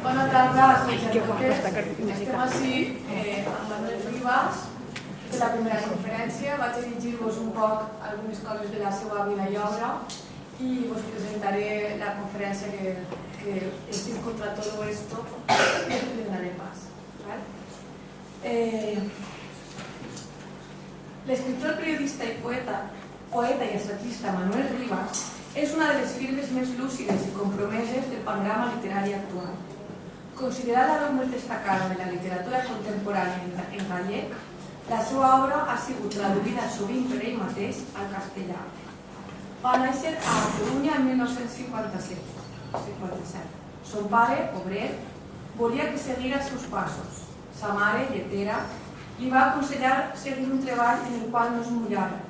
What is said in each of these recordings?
Bona tarda a tots i a totes. Estem així amb Manuel Ribas, de la primera conferència. Vaig a dirigir-vos un poc algunes coses de la seva vida i obra i us presentaré la conferència que estic contra todo esto i us donaré pas. L'escriptor, periodista i poeta i assagista Manuel Ribas és una de les figures més lúcides i compromeses del panorama literari actual. Considerada la més destacada de la literatura contemporània en gallec, la seva obra ha sigut traduïda sovint per ell mateix al castellà. Va néixer a Corunya en 1957. Son pare, obrer, volia que seguira els seus passos. Sa mare, lletera, li va aconsellar seguir un treball en el qual no es mullava,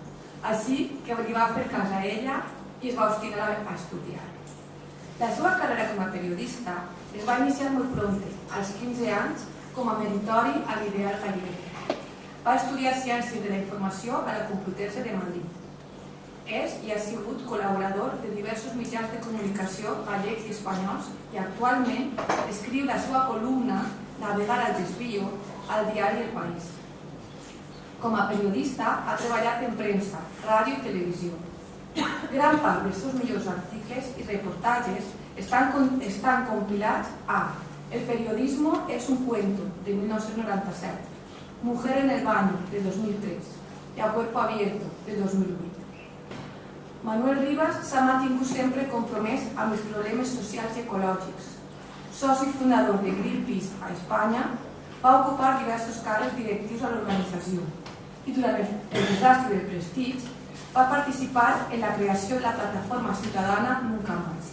així que li va fer cas a ella i es va obstinar a estudiar. La seva carrera com a periodista es va iniciar molt prompte, als 15 anys, com a meritori a l'Ideal Gallec. Va estudiar Ciències de la Informació a la Complutense de Madrid. És i ha sigut col·laborador de diversos mitjans de comunicació gallecs i espanyols i actualment escriu la seva columna Navegar al desvío al diari El País. Com a periodista ha treballat en premsa, ràdio i televisió. Gran part dels seus millors articles i reportatges estan compilats a El periodismo es un cuento, de 1997, Mujer en el baño, de 2003, y A cuerpo abierto, de 2008. Manuel Ribas s'ha mantingut sempre compromès amb els problemes socials i ecològics. Soci fundador de Greenpeace a Espanya, va ocupar diversos càrrecs directius a l'organització i durant el desastre del Prestige va participar en la creació de la plataforma ciutadana Nunca Más.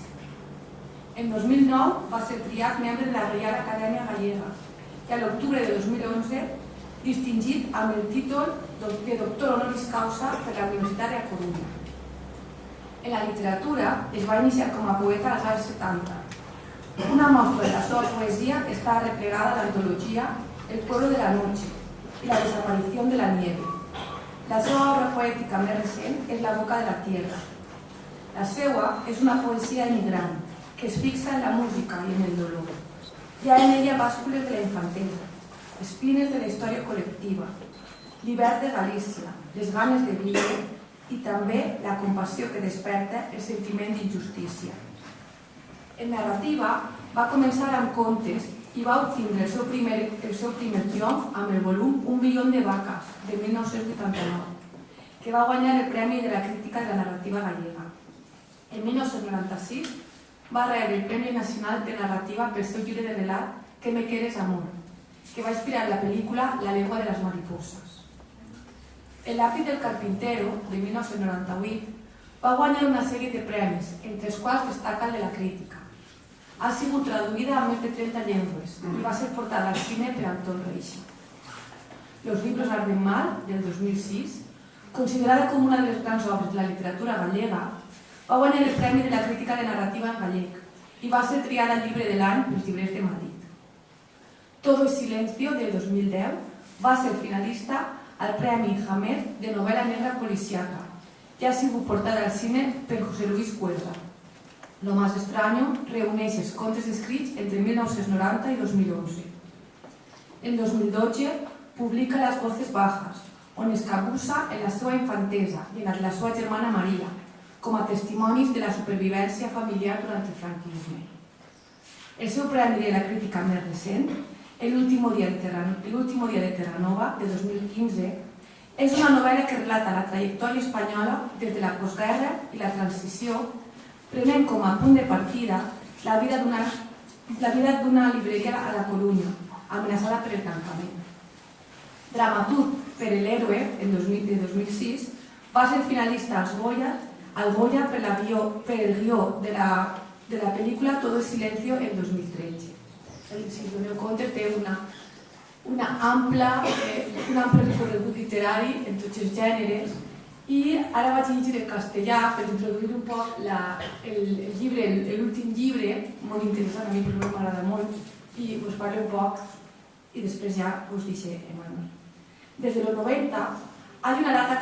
En 2009 va ser triat membre de la Reial Acadèmia Gallega i a l'octubre de 2011 distingit amb el títol de doctor honoris causa per la Universitat de Corunya. En la literatura es va iniciar com a poeta als anys 70. Una mostra de la seva poesia està replegada a l'antologia El pueblo de la noche i la desaparición de la nieve. La seva obra poètica més recent és La boca de la tierra. La seva és una poesia emigrant que es fixa en la música i en el dolor. Hi ha en ella bàscules de la infantesa, espines de la història col·lectiva, l'hivern de Galícia, les ganes de viure i també la compassió que desperta el sentiment d'injustícia. En narrativa va començar amb contes i va obtindre el seu primer triomf amb el volum Un milió de vaques, de 1989, que va guanyar el Premi de la Crítica de la Narrativa Gallega. En 1996 va rebre el Premi Nacional de Narrativa pel seu llibre de relat Que me quieres amor, que va inspirar la pel·lícula La lengua de las mariposas. El lápiz del carpintero, de 1998, va guanyar una sèrie de premis, entre els quals destaca el de la crítica. Ha sigut traduïda a més de 30 llengües i va ser portada al cine per Anton Reixa. Los libros arden mal, del 2006, considerada com una de les grans obres de la literatura gallega, va guanyar el Premi de la Crítica de Narrativa en gallec i va ser triada llibre de l'any pels llibres de Madrid. Todo es silencio, del 2010, va ser finalista al Premi Jamet de novel·la negra policíaca i ha sigut portada al cine per José Luis Cuerda. Lo más extraño reuneix els contes escrits entre 1990 i 2011. En 2012 publica Las voces bajas, on es cabussa en la seva infantesa i en la de la seva germana Maria, com a testimonis de la supervivència familiar durant el franquisme. El seu premi de la crítica més recent, El último día de Terranova, de 2015, és una novel·la que relata la trajectòria espanyola des de la postguerra i la transició, prenent com a punt de partida la vida d'una libreria a la Corunya, amenaçada per el tancament. Dramaturg per El héroe, de 2006, va ser finalista al Goya per el guió de la pel·lícula Todo es silencio, en 2013. Si us doneu compte, té un ample recorregut literari en tots els gèneres i ara vaig llegir en castellà per introduir un poc l'últim llibre, molt interessant, a mi per m'agrada molt, i us parlo un poc y después ya os dice Emanuel. Desde los 90 hay una larga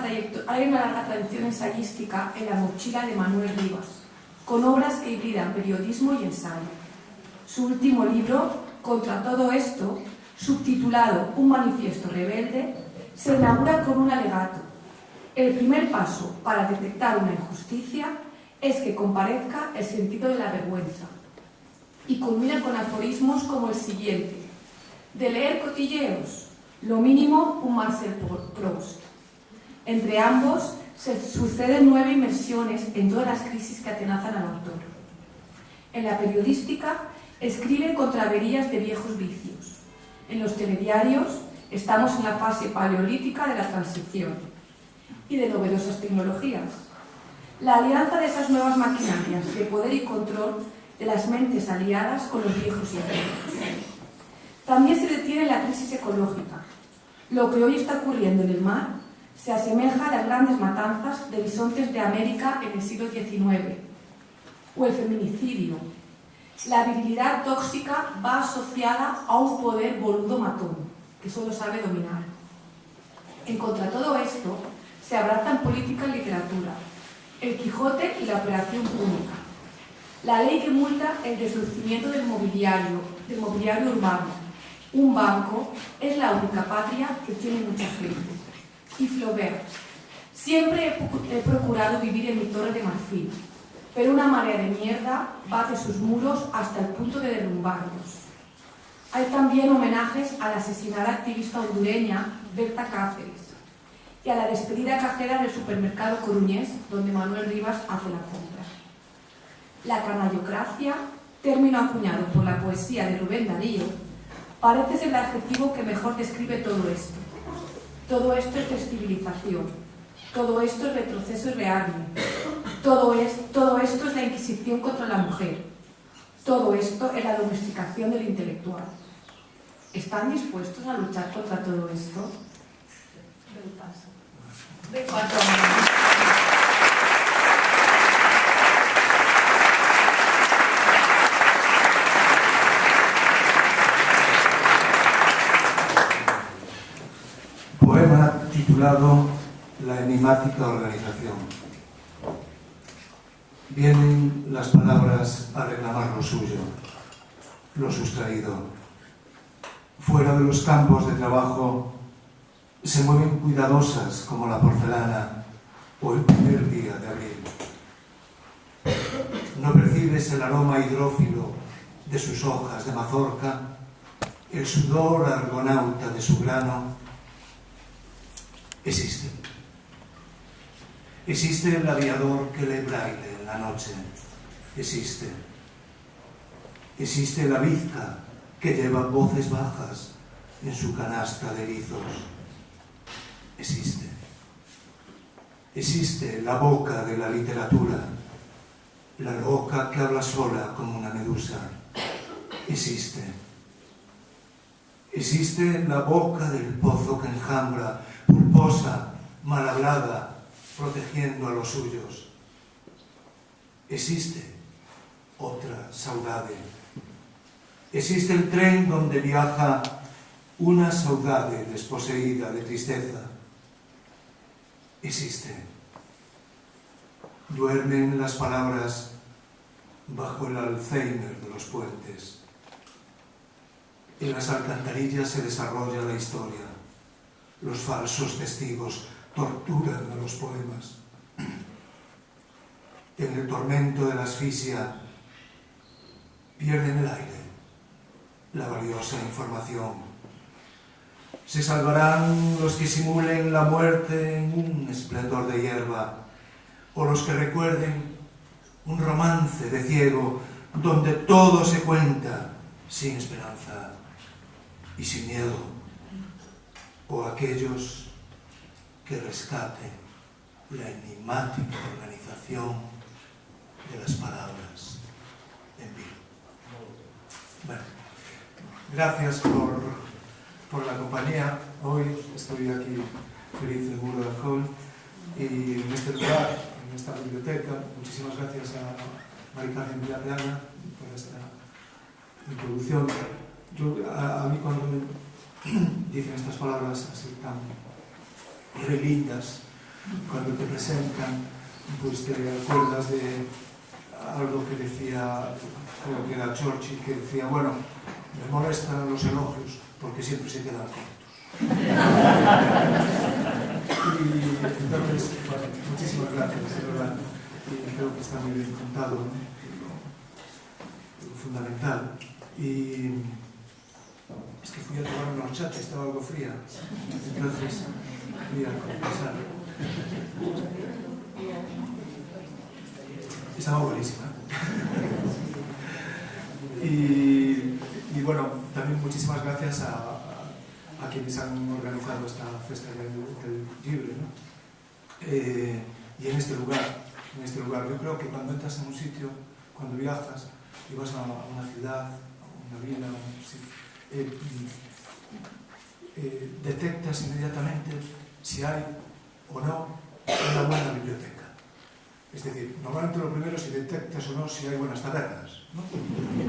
tradición ensayística en la mochila de Manuel Ribas, con obras que hibridan periodismo y ensayo. Su último libro, Contra todo esto, subtitulado Un manifiesto rebelde, se inaugura con un alegato. El primer paso para detectar una injusticia es que comparezca el sentido de la vergüenza. Y culmina con aforismos como el siguiente: de leer cotilleos, lo mínimo un Marcel Proust. Entre ambos se suceden 9 inmersiones en todas las crisis que atenazan al autor. En la periodística escribe contra averías de viejos vicios. En los telediarios estamos en la fase paleolítica de la transición y de novedosas tecnologías. La alianza de esas nuevas maquinarias de poder y control de las mentes aliadas con los viejos inventos. También se detiene la crisis ecológica. Lo que hoy está ocurriendo en el mar se asemeja a las grandes matanzas de bisontes de América en el siglo XIX, o el feminicidio. La virilidad tóxica va asociada a un poder boludo matón, que solo sabe dominar. En contra de todo esto, se abrazan política y literatura, el Quijote y la operación pública, la ley que multa el deslucimiento del mobiliario urbano. Un banco es la única patria que tiene mucha gente. Y Flaubert: siempre he procurado vivir en mi torre de marfil, pero una marea de mierda bate sus muros hasta el punto de derrumbarlos. Hay también homenajes a la asesinada activista hondureña Berta Cáceres y a la despedida cajera del supermercado coruñés donde Manuel Rivas hace la compra. La canallocracia, término acuñado por la poesía de Rubén Darío, parece ser el adjetivo que mejor describe todo esto. Todo esto es descivilización, todo esto es retroceso y rearme, todo esto es la Inquisición contra la mujer, todo esto es la domesticación del intelectual. ¿Están dispuestos a luchar contra todo esto? Del paso. De 4 años. Poema titulado La enigmática organización. Vienen las palabras a reclamar lo suyo, lo sustraído. Fuera de los campos de trabajo se mueven cuidadosas como la porcelana o el primer día de abril. No percibes el aroma hidrófilo de sus hojas de mazorca, el sudor argonauta de su grano. Existe. Existe el aviador que lee braille en la noche. Existe. Existe la bizca que lleva voces bajas en su canasta de erizos. Existe. Existe la boca de la literatura, la loca que habla sola como una medusa. Existe. Existe la boca del pozo que enjambra, pulposa, mal hablada, protegiendo a los suyos. Existe otra saudade. Existe el tren donde viaja una saudade desposeída de tristeza. Existe. Duermen las palabras bajo el Alzheimer de los puentes. En las alcantarillas se desarrolla la historia. Los falsos testigos torturan a los poemas. En el tormento de la asfixia pierden el aire, la valiosa información. Se salvarán los que simulen la muerte en un esplendor de hierba, o los que recuerden un romance de ciego donde todo se cuenta sin esperanza y sin miedo, o aquellos que rescaten la enigmática organización de las palabras en vivo. Bueno, gracias por la compañía. Hoy estoy aquí feliz de Muro del Hall y en este lugar, en esta biblioteca. Muchísimas gracias a Mari Carmen Villaplana por esta introducción. A mí cuando me dicen estas palabras así tan lindas, cuando te presentan, pues te acuerdas de algo que decía, creo que era Churchill, que decía, bueno, me molestan los elogios porque siempre se quedan cortos. Y entonces, bueno, muchísimas gracias, de verdad. Y creo que está muy bien contado, ¿no? Lo fundamental. Y es que fui a tomar una horchata, estaba algo fría. Entonces, fui a confesar. Estaba buenísima. Y bueno, también muchísimas gracias a quienes han organizado esta fiesta del libro, ¿no? Y en este lugar, yo creo que cuando entras en un sitio, cuando viajas y vas a una ciudad, a una vila, detectas inmediatamente si hay o no una buena biblioteca. Es decir, normalmente lo primero es si detectas o no si hay buenas tabernas, ¿no?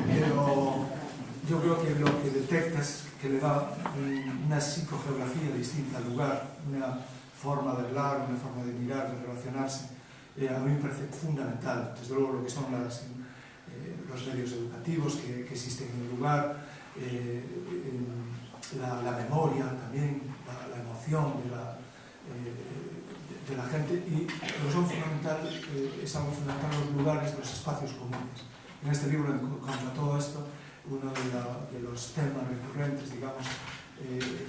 Pero yo creo que lo que detectas que le da una psicogeografía distinta al lugar, una forma de hablar, una forma de mirar, de relacionarse, a mí me parece fundamental. Desde luego lo que son los medios educativos que existen en el lugar, la memoria también, la emoción de la gente, y lo son fundamental, es algo fundamental los lugares, los espacios comunes. En este libro, contra todo esto, uno de los temas recurrentes, digamos,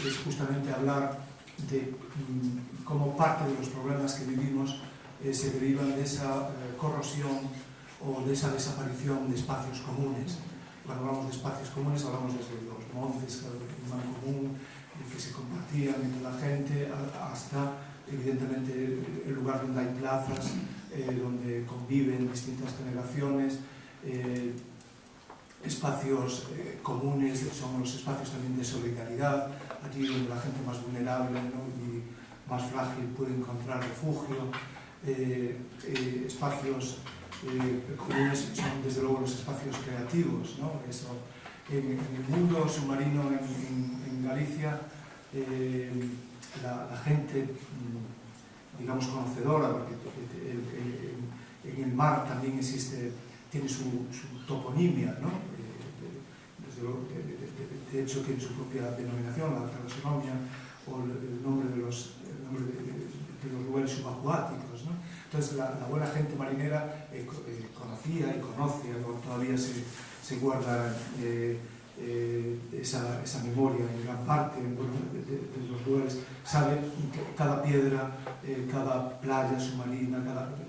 es justamente hablar de cómo parte de los problemas que vivimos se derivan de esa corrosión o de esa desaparición de espacios comunes. Cuando hablamos de espacios comunes hablamos desde los montes, el mar común, que se compartían entre la gente, hasta evidentemente el lugar donde hay plazas, donde conviven distintas generaciones. Espacios comunes son los espacios también de solidaridad, allí donde la gente más vulnerable, ¿no? Y más frágil puede encontrar refugio. Espacios comunes son desde luego los espacios creativos, ¿no? Eso, en el mundo submarino en Galicia, la gente, digamos, conocedora, porque en el mar también tiene su toponimia, ¿no? De hecho tiene su propia denominación, la taxonomía, o el nombre de los lugares subacuáticos, ¿no? Entonces la buena gente marinera conocía y conoce, todavía se guarda esa memoria en gran parte de los lugares, sabe que cada piedra, cada playa submarina,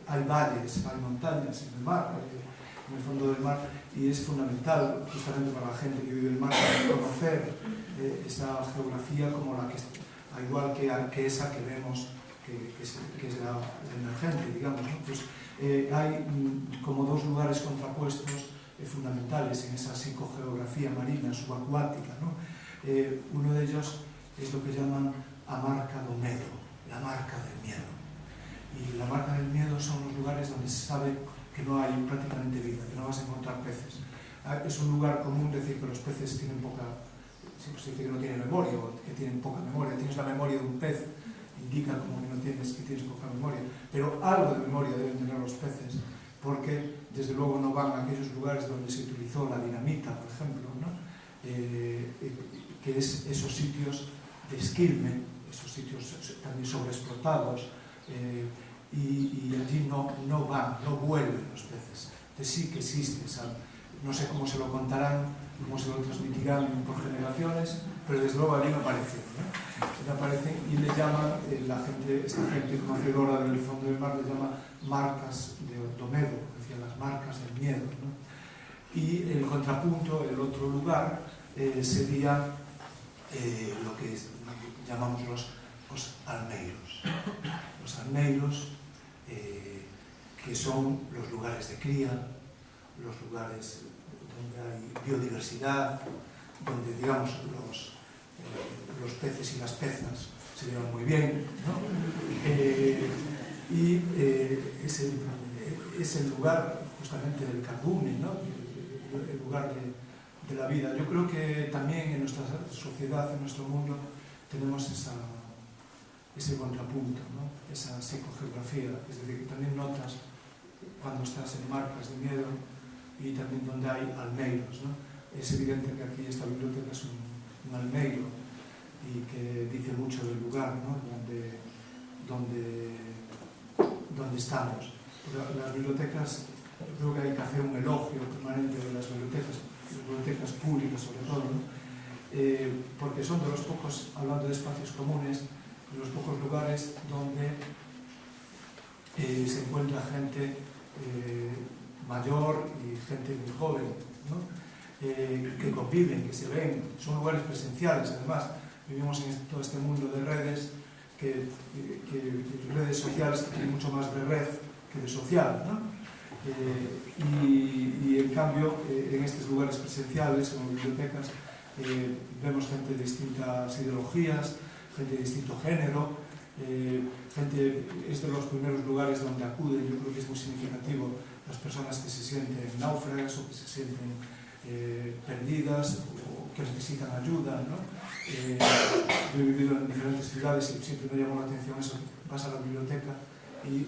hay valles, hay montañas en el mar, en el fondo del mar, y es fundamental justamente para la gente que vive en el mar conocer esa geografía como la que, al igual que esa que vemos que es la emergente, digamos, ¿no? Pues hay como dos lugares contrapuestos fundamentales en esa psicogeografía marina subacuática, ¿no? Uno de ellos es lo que llaman a marca do medo, la marca del miedo. Y la marca del miedo son los lugares donde se sabe que no hay prácticamente vida, que no vas a encontrar peces. Es un lugar común decir que los peces tienen poca, se dice que no tienen memoria o que tienen poca memoria. Tienes la memoria de un pez, indica como que tienes poca memoria, pero algo de memoria deben tener los peces, porque desde luego no van a aquellos lugares donde se utilizó la dinamita, por ejemplo, ¿no? Que es esos sitios de esquilme, esos sitios también sobreexplotados, y allí no vuelven los peces. Entonces sí que existe no sé cómo se lo contarán, cómo se lo transmitirán por generaciones, pero desde luego allí no aparecen, ¿no? Aparecen y le llaman, esta gente conocedora del fondo del mar le llama marcas de Domedo, decía las marcas del miedo, ¿no? Y el contrapunto, el otro lugar, sería lo que llamamos los almeiros. Los almeiros, que son los lugares de cría, los lugares donde hay biodiversidad, donde, digamos, los peces y las pezas se llevan muy bien, ¿no? Y es el lugar justamente del cardumen, ¿no? El lugar de la vida. Yo creo que también en nuestra sociedad, en nuestro mundo, tenemos ese contrapunto, ¿no? Esa psicogeografía, es decir, que también notas cuando estás en marcas de miedo, y también donde hay almeiros, ¿no? Es evidente que aquí esta biblioteca es un almeiro y que dice mucho del lugar, ¿no? donde estamos. Las bibliotecas, creo que hay que hacer un elogio permanente de las bibliotecas públicas sobre todo, ¿no? Porque son de los pocos, hablando de espacios comunes, de los pocos lugares donde se encuentra gente mayor y gente muy joven, ¿no? Que conviven, que se ven, son lugares presenciales. Además, vivimos en todo este mundo de redes, redes sociales que tienen mucho más de red que de social, ¿no? Y en cambio, en estos lugares presenciales, como bibliotecas, vemos gente de distintas ideologías, gente de distinto género, gente, es de los primeros lugares donde acuden. Yo creo que es muy significativo las personas que se sienten náufragas o que se sienten perdidas o que necesitan ayuda, ¿no? Yo he vivido en diferentes ciudades y siempre me llamó la atención eso. Vas a la biblioteca y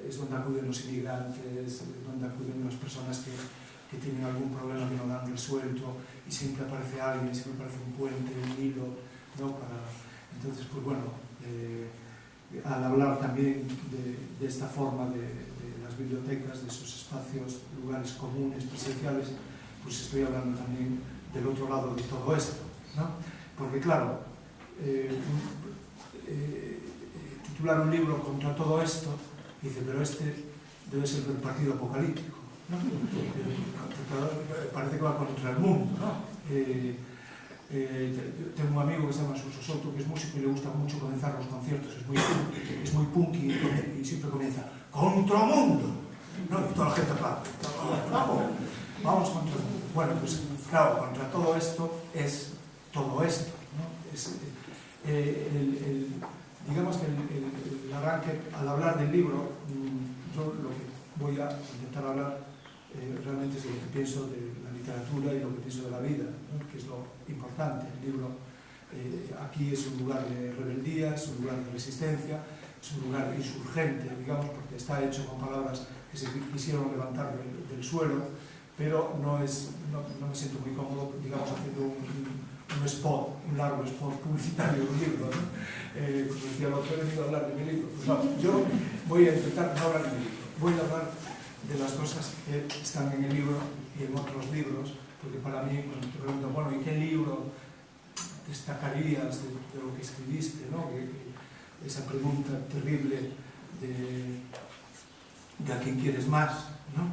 es donde acuden los inmigrantes, donde acuden las personas que tienen algún problema que no lo han resuelto, y siempre aparece alguien, siempre aparece un puente, un hilo, ¿no? Entonces, pues bueno, al hablar también de esta forma de las bibliotecas, de esos espacios, lugares comunes, presenciales, pues estoy hablando también del otro lado de todo esto, ¿no? Porque claro, titular un libro contra todo esto, dice, pero este debe ser del partido apocalíptico, ¿no? Parece que va contra el mundo, ¿no? Tengo un amigo que se llama Suso Soto, que es músico y le gusta mucho comenzar los conciertos, es muy punky y siempre comienza contra el mundo, ¿no? Y toda la gente aplaude, vamos contra el mundo. Bueno, pues claro, contra todo esto es todo esto, ¿no? Digamos que el arranque, al hablar del libro, yo lo que voy a intentar hablar realmente es lo que pienso de la literatura y lo que pienso de la vida, ¿no? Que es lo importante. El libro aquí es un lugar de rebeldía, es un lugar de resistencia, es un lugar insurgente, digamos, porque está hecho con palabras que se quisieron levantar del suelo, pero no me siento muy cómodo, digamos, haciendo un spot, un largo spot publicitario de un libro, ¿no? Como decía el autor, he venido a hablar de mi libro. Pues no, yo voy a intentar no hablar de mi libro, voy a hablar de las cosas que están en el libro y en otros libros, porque para mí, cuando te pregunto, bueno, ¿y qué libro destacarías de lo que escribiste, ¿no? Esa pregunta terrible de a quién quieres más, ¿no?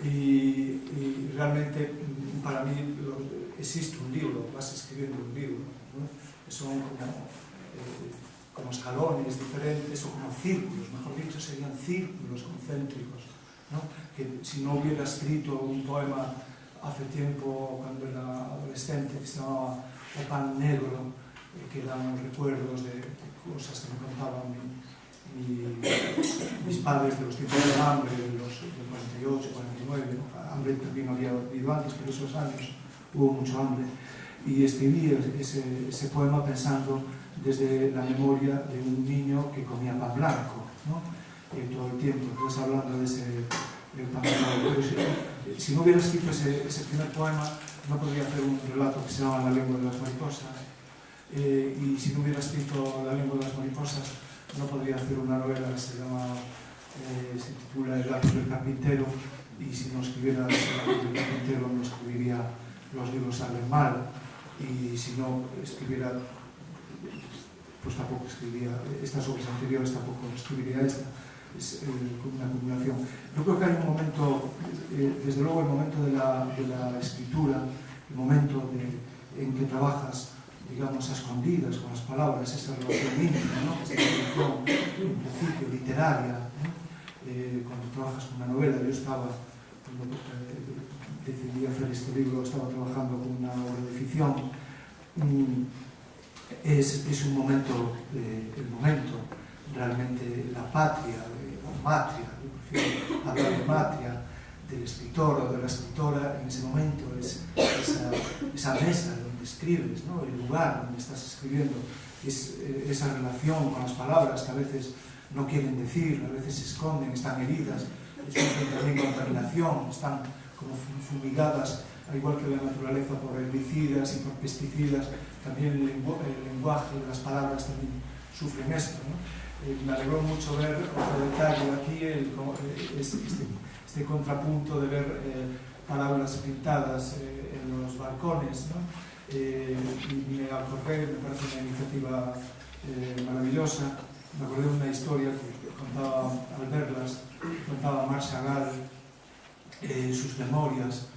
Y realmente, para mí, existe un libro, vas escribiendo un libro, ¿no? Son como escalones diferentes o como círculos, mejor dicho, serían círculos concéntricos, ¿no? Que si no hubiera escrito un poema hace tiempo, cuando era adolescente, que se llamaba O pan negro, que eran recuerdos de cosas que me contaban mis padres de los tiempos de hambre, de los 48, 49, ¿no? Hambre también había habido antes, pero esos años hubo mucho hambre. Y escribí ese poema pensando desde la memoria de un niño que comía pan blanco, ¿no? Todo el tiempo. Entonces, hablando de ese pan blanco, si no hubiera escrito ese primer poema, no podría hacer un relato que se llama La lengua de las mariposas. Y si no hubiera escrito La lengua de las mariposas, no podría hacer una novela que se titula El lápiz del carpintero, y si no escribiera El lápiz del carpintero, no escribiría Los libros salen mal, y si no escribiera, pues tampoco escribiría estas obras anteriores, tampoco escribiría esta. Es una acumulación. Yo creo que hay un momento, desde luego el momento de la escritura, el momento en que trabajas, digamos, a escondidas con las palabras, esa relación íntima, ¿no? Esa relación, en principio, literaria, ¿no? Cuando trabajas con una novela, yo estaba, cuando decidí hacer este libro, estaba trabajando con una obra de ficción. Es un momento, el momento, realmente la patria, o matria, yo prefiero hablar de matria, del escritor o de la escritora, en ese momento es esa mesa donde escribes, ¿no? El lugar donde estás escribiendo, es esa relación con las palabras que a veces no quieren decir, a veces se esconden, están heridas, sufren también contaminación, están como fumigadas, al igual que la naturaleza, por herbicidas y por pesticidas. También el lenguaje, las palabras también sufren esto, ¿no? Me alegró mucho ver otro detalle aquí, este contrapunto de ver palabras pintadas en los balcones, ¿no? Y me acordé, me parece una iniciativa maravillosa. Me acordé de una historia que contaba, al verlas, contaba Marc Chagall sus memorias.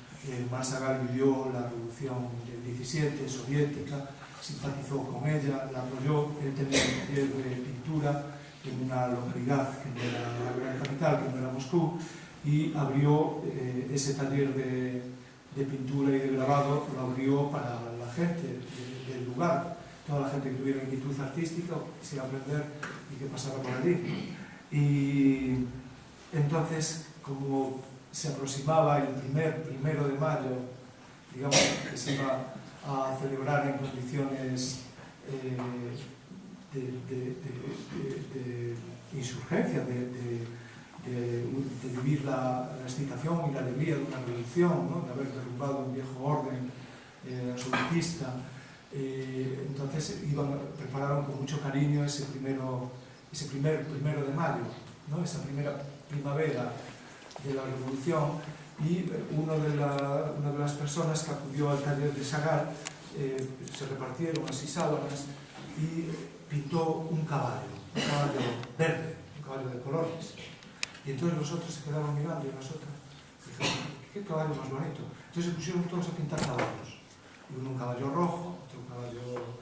Marc Chagall vivió la revolución del 17, soviética, simpatizó con ella, la apoyó. Él tenía un taller de pintura en una localidad que no era la gran capital, que no era Moscú, y abrió ese taller de pintura y de grabado, lo abrió para la gente del lugar, toda la gente que tuviera inquietud artística o quisiera aprender y que pasara por allí. Y entonces, como se aproximaba el primero de mayo, digamos, que se iba a celebrar en condiciones de insurgencia, de vivir la excitación y la alegría de una revolución, ¿no? De haber derrumbado un viejo orden absolutista. Entonces prepararon con mucho cariño ese primer primero de mayo, ¿no? Esa primera primavera de la revolución, y una de las personas que acudió al taller de Chagall se repartieron así sábanas y pintó un caballo verde, un caballo de colores. Y entonces los otros se quedaron mirando y nosotros dijeron, ¿qué caballo más bonito? Entonces se pusieron todos a pintar caballos. Uno un caballo rojo, otro un caballo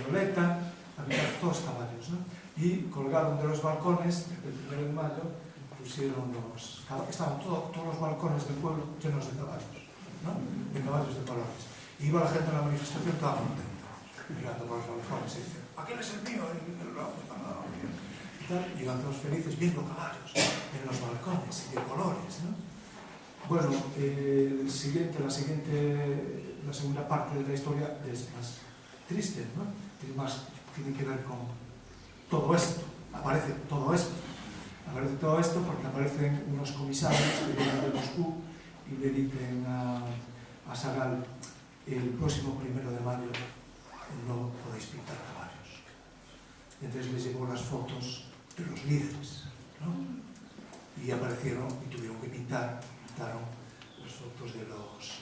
violeta, a pintar todos caballos, ¿no? Y colgaron de los balcones, el 1 de mayo, pusieron los caballos. Estaban todos los balcones del pueblo llenos de caballos, ¿no? De caballos de colores. Y iba la gente a la manifestación toda contenta, mirando por los balcones y dicen, aquel es el mío, el rojo, y iban todos felices viendo caballos en los balcones y de colores, ¿no? Bueno, la segunda parte de la historia es más triste, ¿no? Tiene que ver con todo esto. Aparece todo esto porque aparecen unos comisarios que vienen de Moscú y le dicen a Chagall, el próximo 1 de mayo no podéis pintar caballos. Y entonces les llevó las fotos de los líderes, ¿no? Y aparecieron y tuvieron que pintaron las fotos de los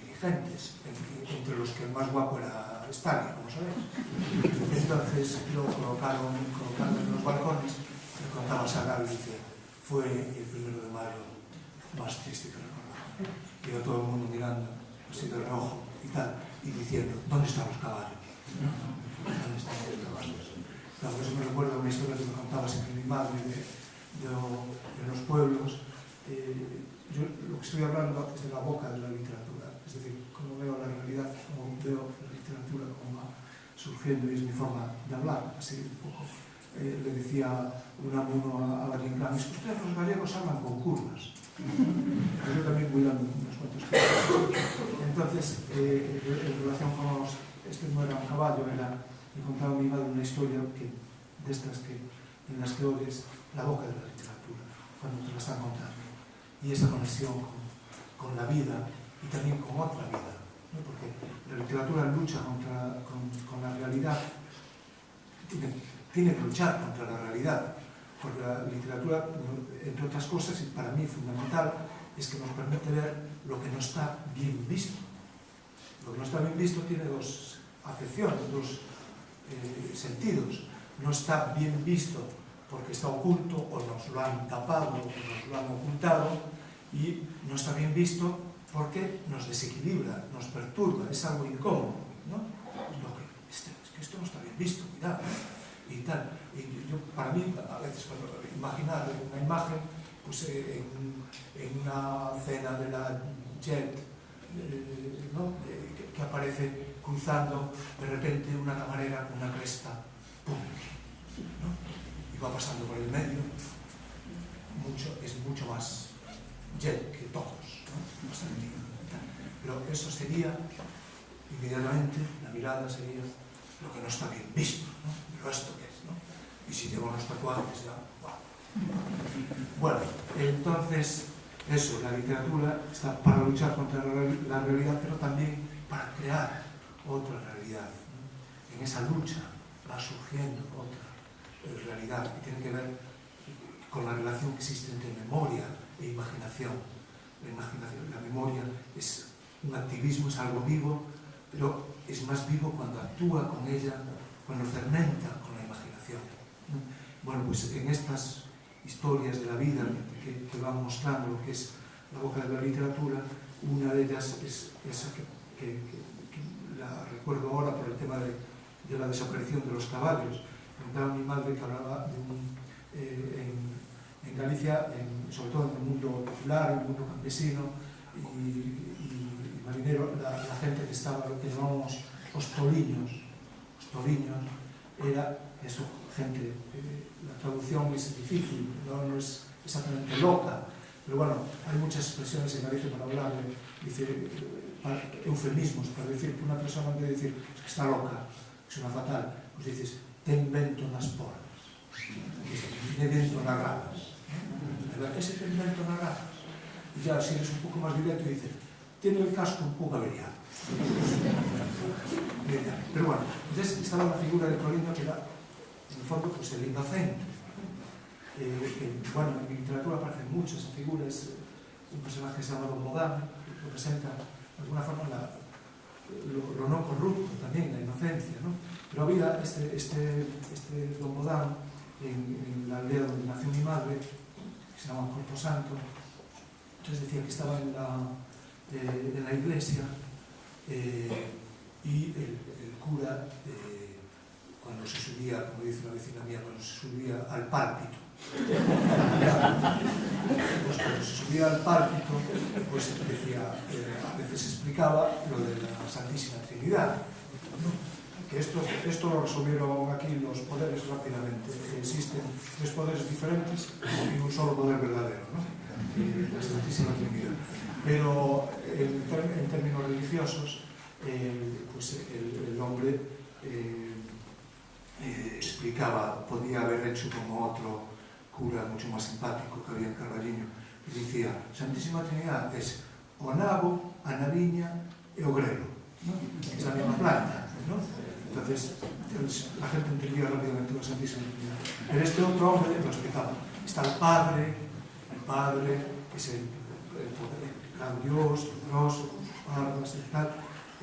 dirigentes, entre los que el más guapo era Stalin, como sabéis. Entonces lo colocaron en los balcones. Me contaba Chagall, dice, fue el 1 de mayo más triste que recordaba. Iba todo el mundo mirando así de rojo y tal, y diciendo, ¿dónde están los caballos? ¿Dónde están los caballos? Claro, eso me recuerda una historia que me contaba siempre mi madre de los pueblos. Yo lo que estoy hablando es de la boca de la literatura, es decir, cómo veo la realidad, cómo veo la literatura, cómo va surgiendo, y es mi forma de hablar, así un poco. Le decía un amuno a la Gincana, ustedes los gallegos hablan con curvas. Yo también voy dando unos cuantos curvas. Entonces, en relación con este no era un caballo, me contaba mi madre una historia de estas en las que oyes la boca de la literatura, cuando te la están contando. Y esa conexión con la vida y también con otra vida, ¿no? Porque la literatura lucha con la realidad, tiene que luchar contra la realidad, porque la literatura, entre otras cosas, y para mí fundamental, es que nos permite ver lo que no está bien visto. Lo que no está bien visto tiene dos acepciones, dos sentidos. No está bien visto porque está oculto, o nos lo han tapado, o nos lo han ocultado, y no está bien visto porque nos desequilibra, nos perturba, es algo incómodo, ¿no? Es que esto no está bien visto, cuidado, ¿no? Y tal. Y yo, para mí, a veces, cuando imaginar una imagen, pues en una cena de la Jet, ¿no? Que aparece cruzando de repente una camarera con una cresta, ¡pum!, ¿no? Y va pasando por el medio, es mucho más Jet que todos, ¿no? Pero eso sería, inmediatamente, la mirada sería lo que no está bien visto, ¿no? Pero esto qué es, ¿no? Y si llevo los tatuajes ya... Bueno, entonces, eso, la literatura está para luchar contra la realidad, pero también para crear otra realidad. En esa lucha va surgiendo otra realidad que tiene que ver con la relación que existe entre memoria e imaginación. La memoria es un activismo, es algo vivo, pero es más vivo cuando actúa con ella, cuando fermenta con la imaginación. Bueno, pues en estas historias de la vida que van mostrando lo que es la boca de la literatura, una de ellas es esa que la recuerdo ahora por el tema de la desaparición de los caballos. Contaba mi madre que hablaba de en Galicia, sobre todo en el mundo popular, en el mundo campesino y marinero, la gente que estaba, lo que llamamos los toliños era eso, gente, la traducción es difícil, no es exactamente loca, pero bueno, hay muchas expresiones en Galicia para hablar dice, eufemismos, para decir que una persona en vez de decir que está loca, que suena fatal, pues dices, ten vento nas porras, ten vento nas ramas. Ese ten vento nas ramas. Y ya, si eres un poco más directo, dices, tiene el casco un poco averiado. Pero bueno, entonces estaba la figura de Toliño que era, en el fondo, pues el inocente. Bueno, en mi literatura aparecen muchas figuras, un personaje que se llama Don Modán, que representa de alguna forma lo no corrupto también, la inocencia, ¿no? Pero había este Don Modán en la aldea donde nació mi madre, que se llama Corpo Santo. Entonces decía que estaba en la iglesia y el cura, cuando se subía, como dice una vecina mía, cuando se subía al pálpito, pues cuando se subía al pálpito, pues decía, a veces explicaba lo de la Santísima Trinidad, ¿no? Que esto lo resolvieron aquí los poderes rápidamente. Existen tres poderes diferentes y un solo poder verdadero, ¿no? La Santísima Trinidad. Pero en términos religiosos, pues el hombre explicaba, podía haber hecho como otro cura mucho más simpático que había en Carballiño, que decía, Santísima Trinidad es o nabo, a naviña e o grelo, ¿no? Es la misma planta, ¿no? Entonces la gente entendía rápidamente la Santísima Trinidad. Pero este otro hombre lo explicaba. Está el Padre que es el gran Dios, poderoso, con sus barbas y tal.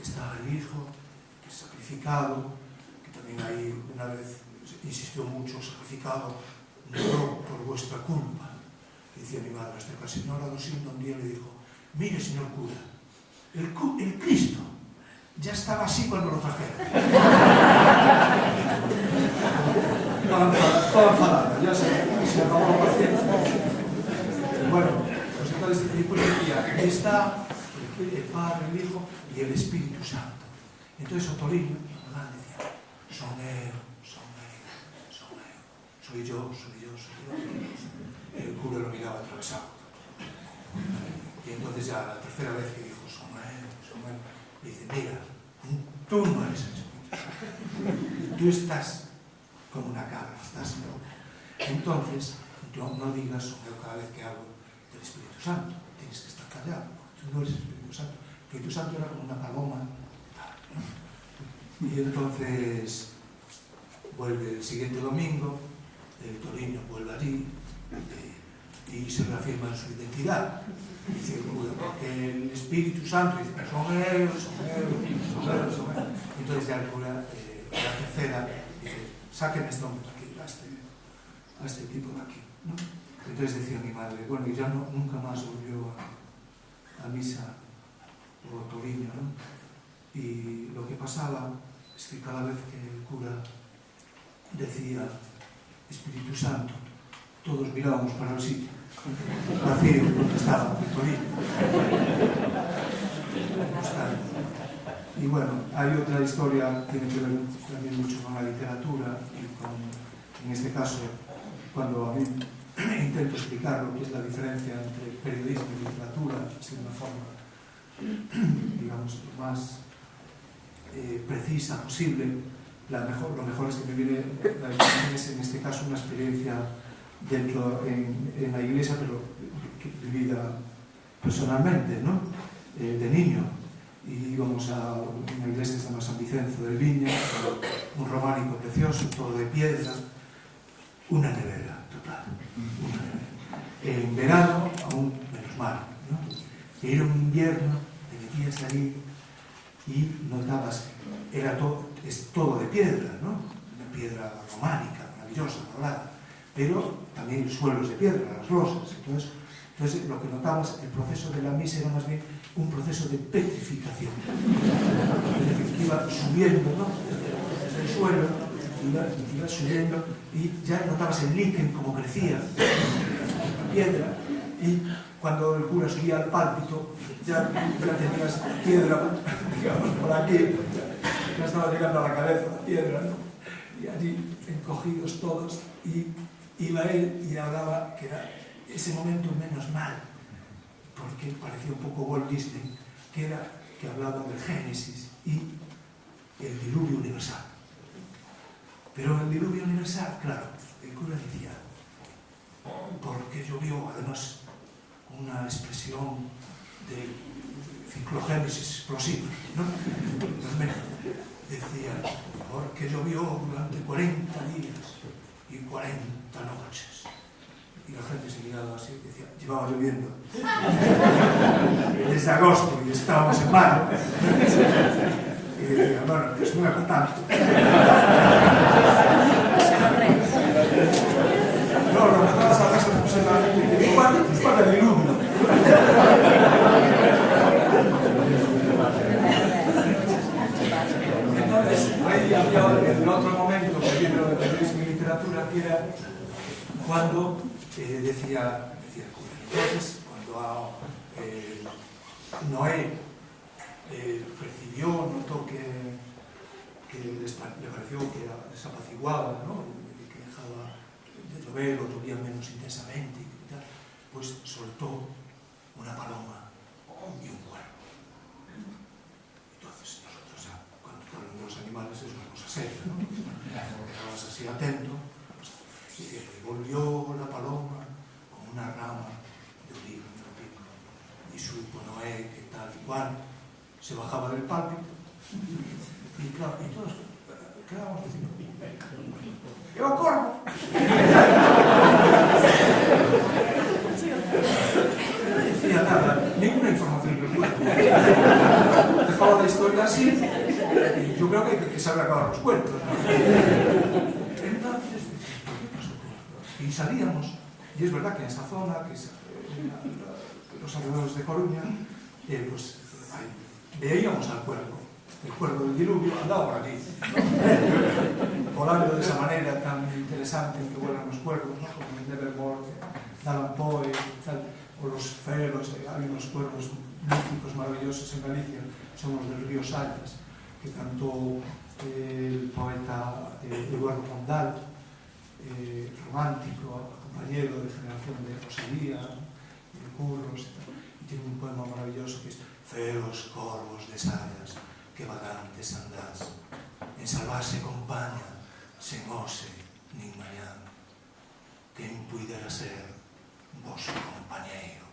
Está el Hijo, que es sacrificado, que también ahí una vez insistió mucho, sacrificado no por vuestra culpa. Y decía mi madre, hasta que la señora Dosino un día le dijo, mire señor cura, el Cristo ya estaba así cuando lo trajeron. Toda enfadada, ya se acabó la paciencia. Bueno, pues entonces después decía, está el Padre, el Hijo y el Espíritu Santo. Entonces Otolino, decía, son eu, soy yo. El cura lo miraba atravesado. Y entonces ya la tercera vez que dijo, son eu, dice, mira, tú no eres el Espíritu Santo. Tú estás como una cabra, estás loca. Entonces, no digas son eu cada vez que hablo del Espíritu Santo. Tienes que estar callado, porque tú no eres el Espíritu Santo. El Espíritu Santo era como una paloma, ¿no? Y entonces vuelve el siguiente domingo, el Toliño vuelve allí y se reafirma en su identidad. Dice, porque el Espíritu Santo dice, son ellos. Entonces ya el cura, la tercera, dice, sáquenme este hombre aquí, a este tipo de aquí, ¿no? Entonces decía mi madre, bueno, y ya nunca más volvió a misa por Toliño, ¿no? Y lo que pasaba es que cada vez que el cura decía Espíritu Santo, todos mirábamos para el sitio vacío donde estaba el Toliño. Y bueno, hay otra historia que tiene que ver también mucho con la literatura y con, en este caso, cuando a mí intento explicar lo que es la diferencia entre periodismo y literatura, de una forma, digamos, lo más precisa posible, lo mejor es que me viene en este caso una experiencia dentro en la iglesia, pero vivida personalmente, ¿no? De niño. Y íbamos a una iglesia que se llama San Vicenzo del Viña, un románico precioso, todo de piedra, una nevera total, una nevera. En verano aún menos mal, ¿no? Era un invierno, te metías ahí y notabas, es todo de piedra, ¿no? Una piedra románica, maravillosa, dorada, pero también el suelo es de piedra, las losas. Entonces lo que notabas, el proceso de la misa era más bien un proceso de petrificación. Es decir, que iba subiendo, ¿no? Desde el suelo, iba subiendo y ya notabas el líquen como crecía, la piedra, y cuando el cura subía al pálpito, ya tenías piedra, digamos, por aquí, ya estaba llegando a la cabeza la piedra, ¿no? Y allí encogidos todos, y iba él y hablaba que era ese momento menos mal, porque parecía un poco Walt Disney, que hablaba del Génesis y el diluvio universal. Pero el diluvio universal, claro, el cura decía, porque llovió, además, una expresión de ciclogénesis explosiva, ¿no? Decía, porque llovió durante 40 días y 40 noches. Y la gente se miraba así, decía, llevaba lloviendo desde agosto y estábamos en mayo. Y decía, bueno, pues no era tanto. No, lo que estabas a veces puse la gente, ¿cuál es el diluvio? Entonces, ahí había el otro momento que viene de periodismo y literatura, que era cuando decía el cura. Entonces, cuando Noé percibió, notó que le pareció que desapaciguaba, ¿no? Que dejaba de llover o llovía menos intensamente y tal, pues soltó una paloma y un cuervo. Entonces nosotros, cuando te hablan de los animales, es una cosa seria, ¿no? Quedabas así atento, y volvió la paloma con una rama de olivo en el pico, y supo Noé que tal y cual se bajaba del pálpito, y claro, y todos quedábamos diciendo, ¡yo corvo! No decía nada, ninguna información del cuento. Dejaba la historia así, y yo creo que hay que saber acabar los cuentos, ¿no? Entonces, ¿qué pasó? Y salíamos, y es verdad que en esta zona, que es los alrededores de Coruña, pues ahí, veíamos al cuervo. El cuervo del diluvio andaba por aquí, ¿no? Volando de esa manera tan interesante en que vuelan los cuervos, ¿no? Como el Nevermore, Allan Poe, tal, o los feros. Hay unos cuervos míticos maravillosos en Galicia, son los del río Sallas, que cantó el poeta Eduardo Mondal, romántico, compañero de generación de Rosalía, de Curros, y tiene un poema maravilloso que es feos corvos de Sallas, que vagantes andás, en salvarse compaña, sen ose nin mañán, quen puidera ser vosso compañeiro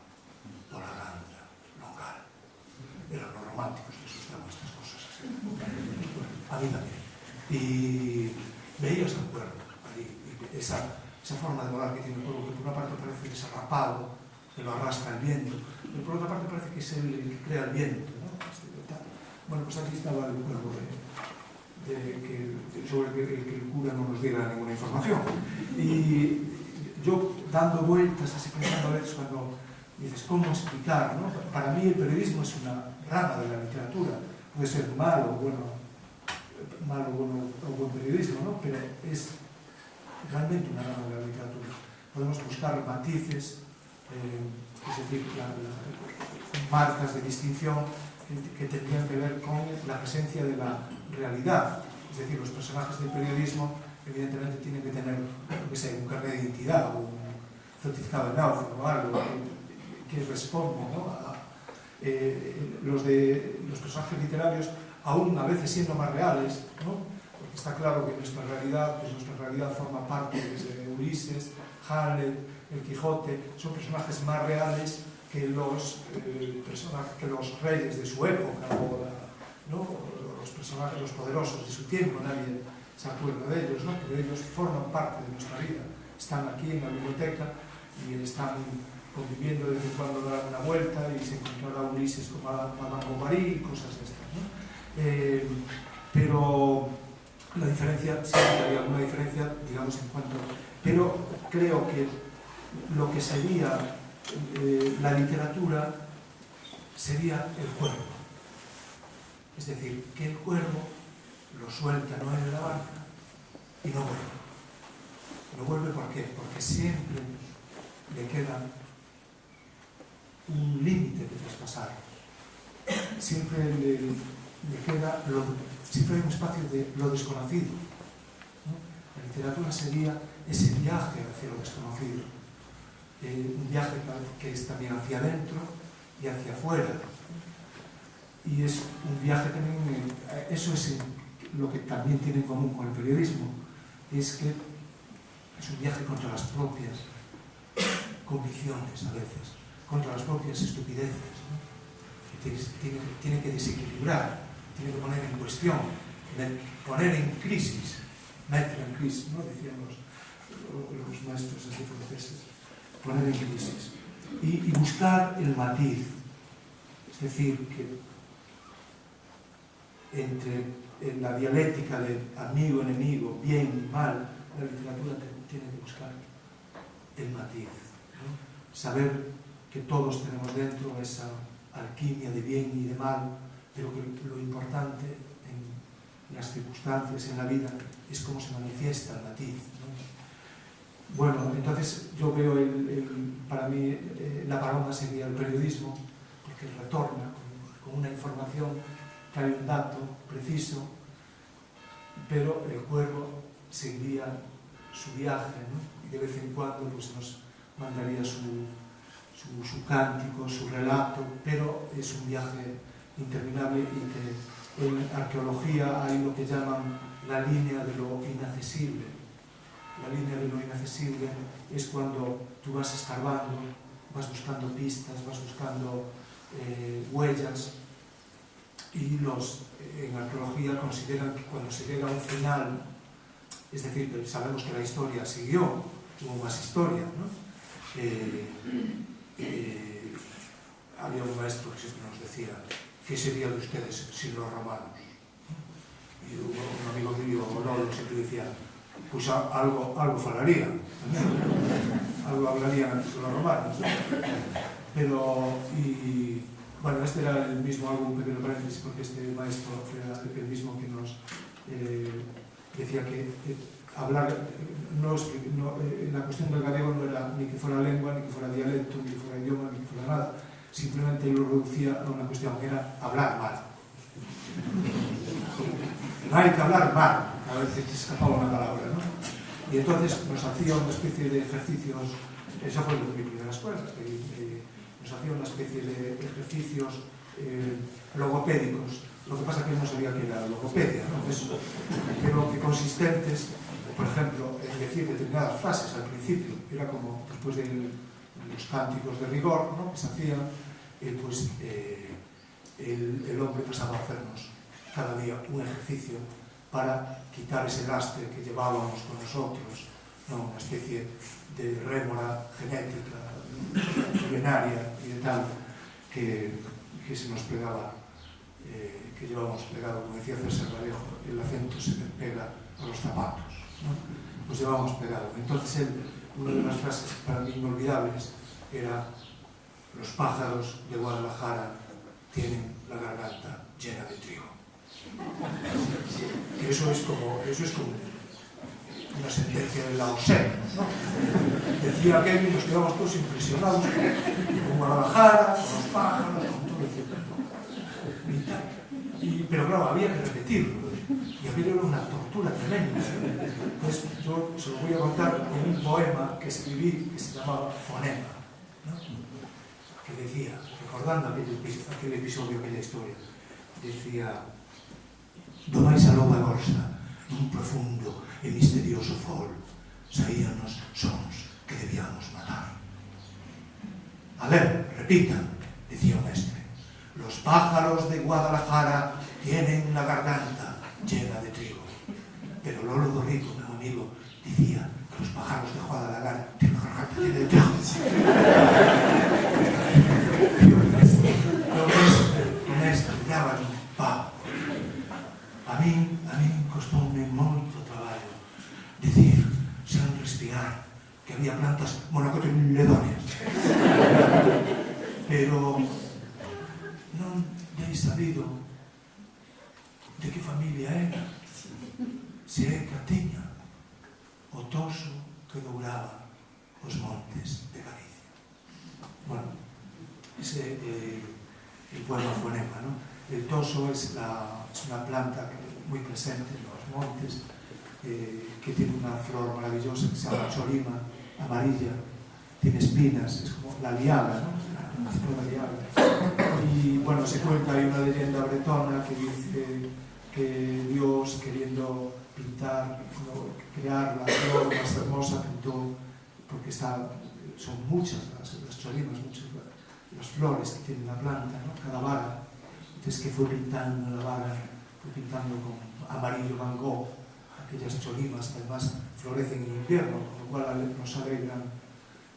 pola gandra longal. Eran los románticos que asustaban estas cosas así. A mí también. Y veías al cuervo, esa forma de volar que tiene el cuervo, que por una parte parece desarrapado, que lo arrastra el viento, pero por otra parte parece que es el que crea el viento, ¿no? Bueno, pues aquí estaba el cuervo sobre el que el cura no nos diera ninguna información. Y yo, dando vueltas, así pensando a veces cuando dices, ¿cómo explicar? ¿No? Para mí el periodismo es una rama de la literatura. Puede ser malo o bueno o buen periodismo, ¿no? Pero es realmente una rama de la literatura. Podemos buscar matices, es decir, marcas de distinción que tendrían que ver con la presencia de la realidad. Es decir, los personajes del periodismo evidentemente tienen que tener, un carnet de identidad o un certificado de náufrago o algo que responde, ¿no? Los personajes literarios, aún a veces siendo más reales, ¿no? está claro que nuestra realidad forma parte desde Ulises, Hamlet, el Quijote, son personajes más reales que los reyes de su época, ¿no? Los personajes, los poderosos de su tiempo, nadie se acuerda de ellos, ¿no? Pero ellos forman parte de nuestra vida, están aquí en la biblioteca y están conviviendo de vez en cuando, dar una vuelta y se encontrará Ulises con Madame Bovary y cosas de estas, ¿no? Pero la diferencia, sí hay alguna diferencia, digamos, en cuanto... Pero creo que lo que sería la literatura sería el cuervo. Es decir, que el cuervo lo suelta no en la barca y no vuelve. No vuelve, ¿por qué? Porque siempre le queda un límite que traspasar. Siempre le queda siempre hay un espacio de lo desconocido, ¿no? La literatura sería ese viaje hacia lo desconocido, un viaje que es también hacia adentro y hacia afuera, y es un viaje también, eso es lo que también tiene en común con el periodismo, es que es un viaje contra las propias convicciones a veces, contra las propias estupideces, ¿no? Que tiene que desequilibrar, tiene que poner en cuestión, poner en crisis, meter en crisis, ¿no? Decían los maestros así franceses, poner en crisis y buscar el matiz, es decir, que entre la dialéctica de amigo-enemigo, bien y mal, la literatura tiene que buscar el matiz, ¿no? Saber que todos tenemos dentro esa alquimia de bien y de mal, pero que lo importante en las circunstancias, en la vida, es cómo se manifiesta el matiz, ¿no? Bueno, entonces yo veo para mí la paloma sería el periodismo, porque retorna con una información, trae un dato preciso, pero el cuervo seguiría su viaje, ¿no? Y de vez en cuando pues, nos mandaría su cántico, su relato, pero es un viaje interminable y que en arqueología hay lo que llaman la línea de lo inaccesible. La línea de lo inaccesible es cuando tú vas escarbando, vas buscando pistas, vas buscando huellas, y en arqueología consideran que cuando se llega a un final, es decir, que sabemos que la historia siguió, hubo más historia, ¿no? Había un maestro que siempre nos decía: ¿qué sería de ustedes sin los romanos? Y un amigo mío, Lolo, siempre decía: pues algo falarían, algo hablarían los romanos, ¿no? Pero, bueno, este era el mismo, algo un pequeño paréntesis, porque este maestro era el mismo que nos decía que hablar, la cuestión del gallego no era ni que fuera lengua, ni que fuera dialecto, ni que fuera idioma, ni que fuera nada, simplemente lo reducía a una cuestión que era hablar mal. No hay que hablar mal, a veces se escapaba una palabra, ¿no? Y entonces nos hacía una especie de ejercicios, eso fue lo que mi primera escuela, nos hacía una especie de ejercicios logopédicos. Lo que pasa es que no sabía que era logopedia, ¿no? Eso, pero que consistentes, por ejemplo, en decir determinadas frases al principio, era como después de los cánticos de rigor, ¿no? Que se hacían, pues el hombre pasaba a hacernos cada día un ejercicio para quitar ese lastre que llevábamos con nosotros, ¿no? Una especie de rémora genética, milenaria y de tal, que se nos pegaba, que llevábamos pegado, como decía César Vallejo, el acento se me pega a los zapatos, ¿no? Los llevábamos pegado. Entonces una de las frases para mí inolvidables era: los pájaros de Guadalajara tienen la garganta llena de trigo. Y eso es como una sentencia de Lao Tse, ¿no? Decía aquello y nos quedamos todos impresionados con Guadalajara, con los pájaros, con todo el... Pero claro, había que repetirlo, y aquello era una tortura tremenda. Entonces yo se lo voy a contar en un poema que escribí que se llamaba Fonema, ¿no? Que decía, recordando aquel episodio, aquella historia, decía: domais a loba gorsa, nun profundo e misterioso fol, saíanos sons que debíamos matar. A ver, repitan, decía o mestre. Los pájaros de Guadalajara tienen la garganta llena de trigo. Pero Lolo do Rico, meu amigo, dicía que los pájaros de Guadalajara tienen la garganta llena de trigo. O mestre daban un pavo. A min costoume moito traballo dicir, sen respirar, que había plantas monocotiledóneas. Pero non dei sabido de que familia era, se é que a tiña o toso que douraba os montes de Galicia. Bueno, ese el poema fonema, ¿no? El toso es una planta muy presente en los montes, que tiene una flor maravillosa que se llama cholima, amarilla, tiene espinas, es como la liaga, ¿no? La liaga. Y bueno, se cuenta, hay una leyenda bretona que dice que Dios, queriendo pintar, crear la flor más hermosa, pintó, porque son muchas las cholimas, muchas las flores que tiene la planta, ¿no? Cada vaga. Entonces que fue pintando la vaga, fue pintando con amarillo Van Gogh aquellas cholimas que además florecen en invierno, con lo cual nos alegran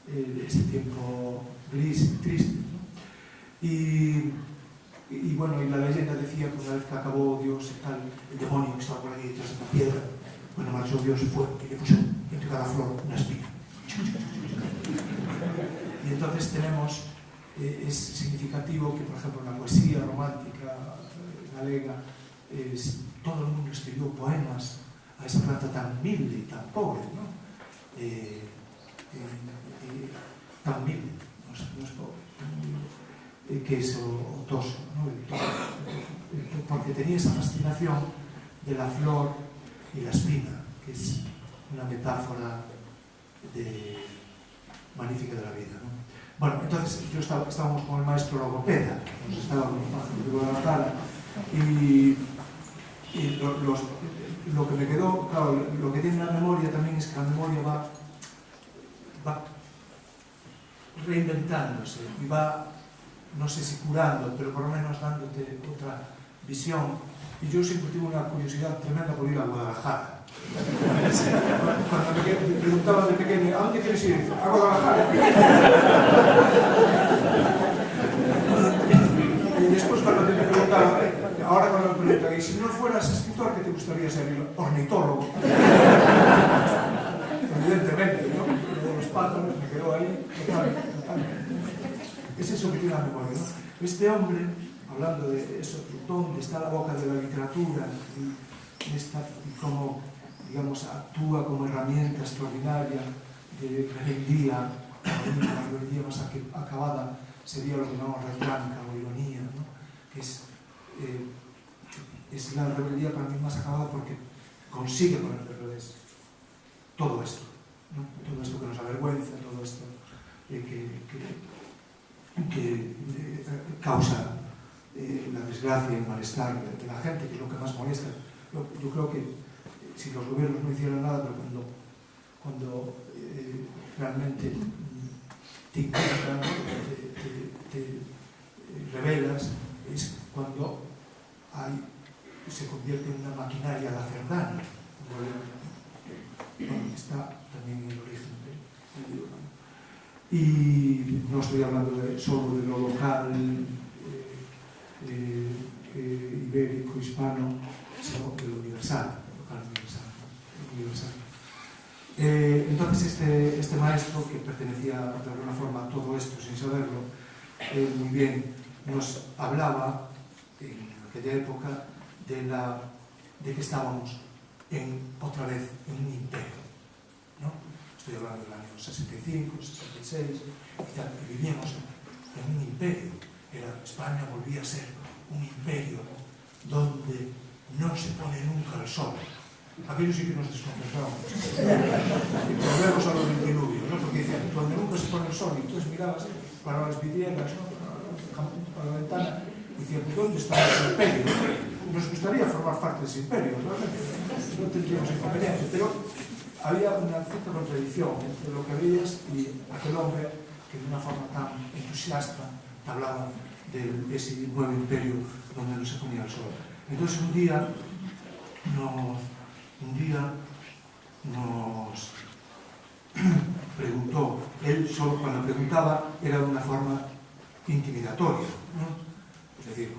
ese tiempo gris y triste, ¿no? Y bueno, y la leyenda decía que una vez que acabó Dios, el demonio que estaba por ahí detrás de la piedra, bueno, marchó Dios, fue y le puso entre cada flor una espina. Y entonces tenemos, es significativo que, por ejemplo, en la poesía romántica galega, todo el mundo escribió poemas a esa planta tan humilde y tan pobre, ¿no? Tan humilde, no es pobre, tan humilde, que es o toso, ¿no? Porque tenía esa fascinación de la flor y la espina, que es una metáfora magnífica de la vida, ¿no? Bueno, entonces estábamos con el maestro logopeda, nos estábamos de Guadalajara, y lo que me quedó, claro, lo que tiene la memoria también es que la memoria va reinventándose y va, no sé si curando, pero por lo menos dándote otra visión. Y yo siempre tuve una curiosidad tremenda por ir a Guadalajara. Cuando me preguntaban de pequeño, ¿a dónde quieres ir? A Guadalajara. Y después cuando me preguntaban, ahora cuando me preguntan, ¿y si no fueras escritor, qué te gustaría ser? Ornitólogo. Evidentemente, ¿no? Lo de los pájaros me quedó ahí totalmente. Es eso que tiene la memoria, ¿no? Este hombre, hablando de eso, dónde está la boca de la literatura y cómo, digamos, actúa como herramienta extraordinaria de rebeldía, la rebeldía más acabada sería lo que llamamos retranca o ironía, ¿no? Que es la rebeldía para mí más acabada porque consigue poner de revés todo esto, ¿no? Todo esto que nos avergüenza, todo esto que causa la desgracia y el malestar de la gente, que es lo que más molesta. Yo creo que si los gobiernos no hicieran nada, pero cuando realmente te inculcan, te rebelas, es cuando se convierte en una maquinaria de hacer daño. Bueno, está también en el origen del libro, ¿no? Y no estoy hablando solo de lo local, ibérico, hispano, sino de lo universal, local universal. Entonces este maestro, que pertenecía de alguna forma a todo esto sin saberlo, muy bien nos hablaba en aquella época de que estábamos otra vez en un imperio, ¿no? Estoy hablando del año 65, 66, y tal, y vivíamos en un imperio. España volvía a ser un imperio donde no se pone nunca el sol. Aquello sí que nos desconcertábamos. Y volvemos a lo del diluvio, ¿no? Porque decían, donde nunca se pone el sol, y entonces mirabas para las vidrieras, ¿no? Para la ventana, y decían, ¿dónde está el imperio? nos gustaría formar parte de ese imperio, realmente no tendríamos inconveniente, pero había una cierta contradicción entre lo que veías y aquel hombre que de una forma tan entusiasta te hablaba de ese nuevo imperio donde no se ponía el sol. Entonces un día nos preguntó, él solo cuando preguntaba era de una forma intimidatoria, ¿no? Es decir,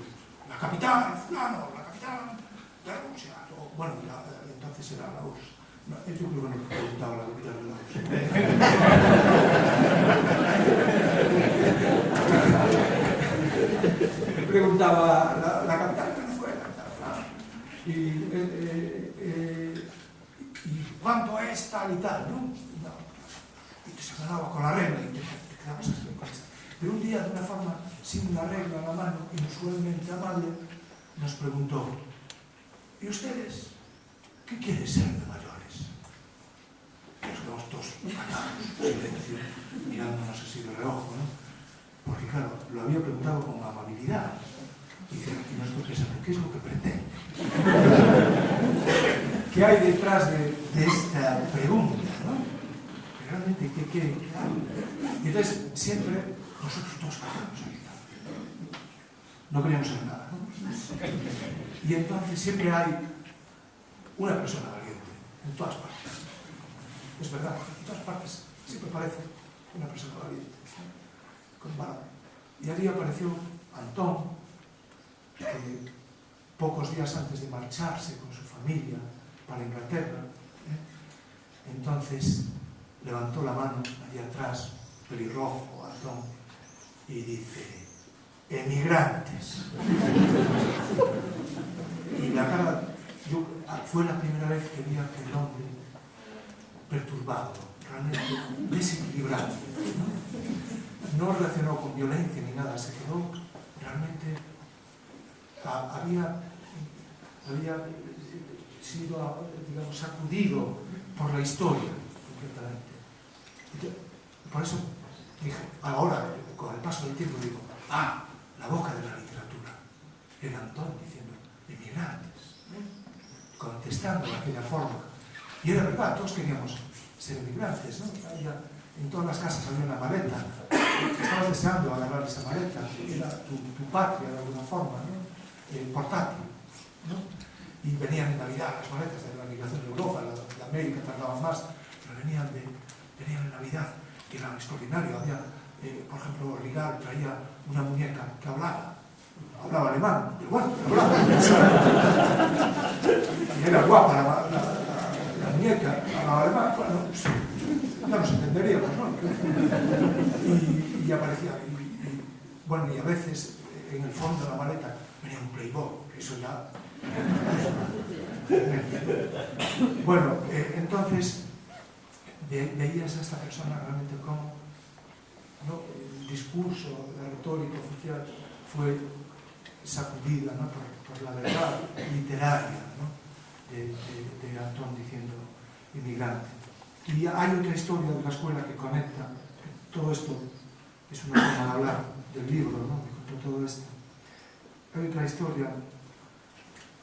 la capital, fulano, la capital de Rusia, o, bueno, entonces era la URSS. No, yo creo que no preguntaba la capital de la URSS. Preguntaba la capital de Venezuela, y cuánto es tal y tal, ¿no? Y te señalaba con la regla y te quedabas así con esta. Pero un día, de una forma, sin una regla en la mano, inusualmente amable, nos preguntó: ¿y ustedes qué quieren ser de mayores? Y nos quedamos todos callados, silencio, mirándonos así de reojo, ¿no? Porque claro, lo había preguntado con amabilidad. Y nosotros pensamos, ¿qué es lo que pretende? ¿Qué hay detrás de esta pregunta, ¿no? Realmente, ¿qué hay? Y entonces, siempre, nosotros todos callados aquí. No queríamos saber nada, ¿no? Y entonces siempre hay una persona valiente, en todas partes. Es verdad, en todas partes siempre aparece una persona valiente, con valor. Y allí apareció Antón, que pocos días antes de marcharse con su familia para Inglaterra, entonces levantó la mano allí atrás, pelirrojo, Antón, y dice: emigrantes. Y la cara, fue la primera vez que vi a aquel hombre perturbado, realmente desequilibrado. No reaccionó con violencia ni nada, se quedó realmente, había sido, digamos, sacudido por la historia, completamente. Por eso dije, ahora, con el paso del tiempo, digo, la boca de la literatura, era Antón diciendo, emigrantes, contestando de aquella forma. Y era verdad, todos queríamos ser emigrantes, ¿no? En todas las casas había una maleta, estabas deseando agarrar esa maleta, era tu patria de alguna forma, ¿no? Portátil, ¿no? Y venían en Navidad las maletas de la migración de Europa, de América tardaban más, pero venían en Navidad, y era extraordinario. Había, por ejemplo, Rigal traía una muñeca que hablaba alemán, pero bueno, hablaba. Y era guapa la muñeca, hablaba alemán, bueno, pues, ya nos entenderíamos, ¿no? Y aparecía, bueno, y a veces en el fondo de la maleta venía un Playboy, eso ya... Bueno, entonces veías a esta persona realmente como, ¿no? El discurso, la retórica oficial fue sacudida, ¿no? por la verdad literaria, ¿no? de Antón diciendo inmigrante. Y hay otra historia de la escuela que conecta, todo esto es una forma de hablar del libro, ¿no? De todo esto. Hay otra historia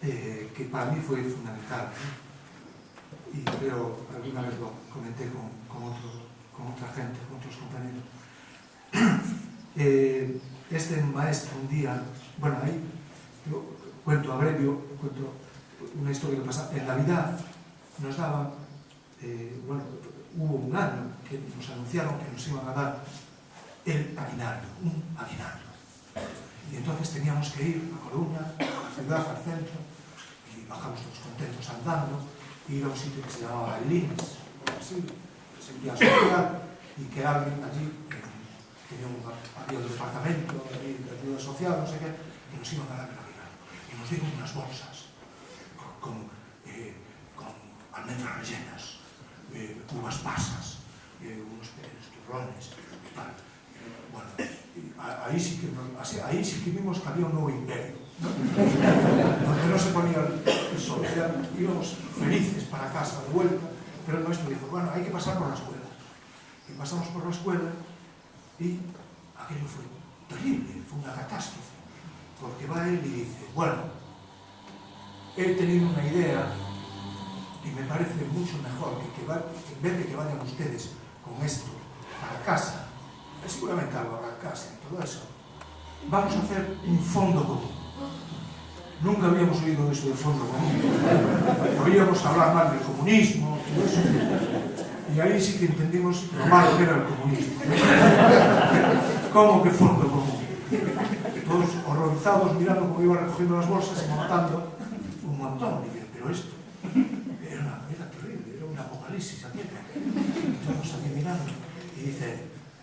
que para mí fue fundamental, ¿no? Y creo alguna vez lo comenté con otra gente, con otros compañeros. Este maestro un día, bueno, ahí yo cuento una historia que pasa en Navidad, nos daban, bueno, hubo un año que nos anunciaron que nos iban a dar el aguinaldo, un aguinaldo. Y entonces teníamos que ir a Coruña, a la ciudad, al centro, y bajamos todos contentos andando, y ir a un sitio que se llamaba el Lins, así, seguridad social, y que alguien allí había un departamento de ayuda social, no sé qué, que nos iban a dar el aguinaldo. Y nos dieron unas bolsas con almendras rellenas, uvas pasas, unos turrones y tal. Bueno, ahí sí que vimos que había un nuevo imperio, ¿no? Donde no se ponía el sol, íbamos felices para casa de vuelta, pero el maestro dijo, bueno, hay que pasar por la escuela. Y pasamos por la escuela y aquello fue terrible, fue una catástrofe, porque va él y dice, bueno, he tenido una idea y me parece mucho mejor que en vez de que vayan ustedes con esto a casa, seguramente algo habrá en casa y todo eso, vamos a hacer un fondo común. Nunca habíamos oído eso del fondo común. Oíamos hablar mal del comunismo, todo eso. Y ahí sí que entendimos lo malo que era el comunismo. ¿Cómo que fondo común? Todos horrorizados mirando cómo iba recogiendo las bolsas y montando un montón. Y dije, pero esto era terrible, era un apocalipsis aquí. Y todos aquí mirando. Y dice,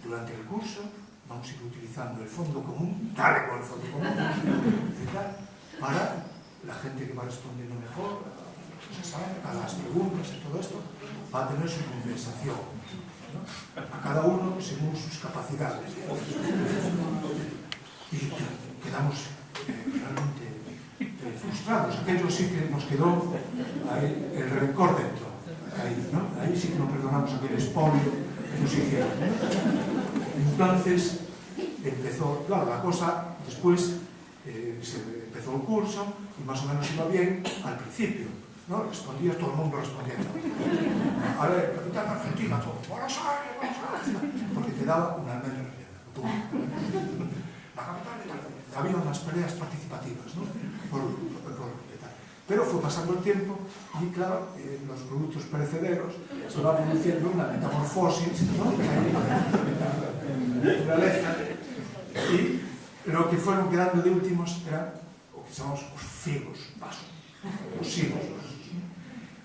durante el curso vamos a ir utilizando el fondo común, dale con el fondo común, para la gente que va respondiendo mejor a las preguntas y todo esto, va a tener su compensación, ¿no? A cada uno según sus capacidades. Y quedamos realmente frustrados. Aquello sí que nos quedó ahí, el rencor dentro. Ahí, ¿no? Ahí sí que no perdonamos aquel expolio que nos hicieron, ¿no? Entonces empezó, claro, la cosa después se empezó el curso y más o menos iba bien al principio, ¿no? Respondía, todo el mundo respondiendo. A ver, capitán Argentina, todo, Buenos Aires, porque te daba una almendra. La capital de tal. Había unas peleas participativas, ¿no? Pero fue pasando el tiempo y, claro, los productos perecederos se va produciendo una metamorfosis, ¿no? En la naturaleza. Y lo que fueron quedando de últimos eran lo que llamamos os figos, os sigos,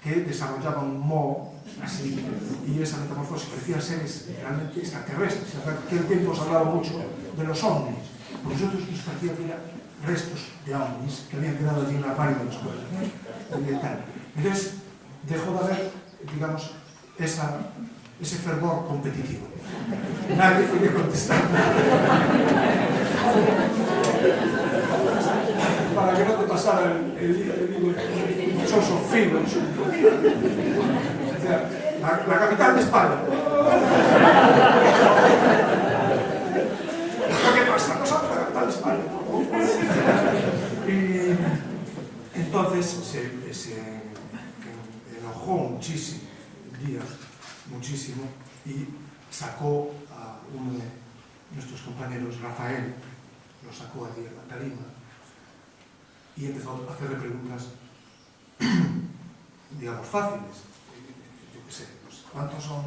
que desarrollaban un moho así, y esa metamorfosis parecía seres realmente extraterrestres. En aquel tiempo se hablaba mucho de los ovnis. Por nosotros nos parecía que eran restos de ovnis que habían quedado allí en el armario de la escuela, ¿no? Entonces dejó de haber, digamos, ese fervor competitivo. Nadie podía contestar. Para que no te pasara el dichoso filo. O sea, la capital de España. ¿Qué pasa? Nosotros la capital de España. Y entonces se enojó muchísimo, Díaz, muchísimo, y sacó a uno de nuestros compañeros, Rafael, lo sacó allí a la tarima y empezó a hacerle preguntas, digamos, fáciles. Yo qué sé, pues, ¿cuántos son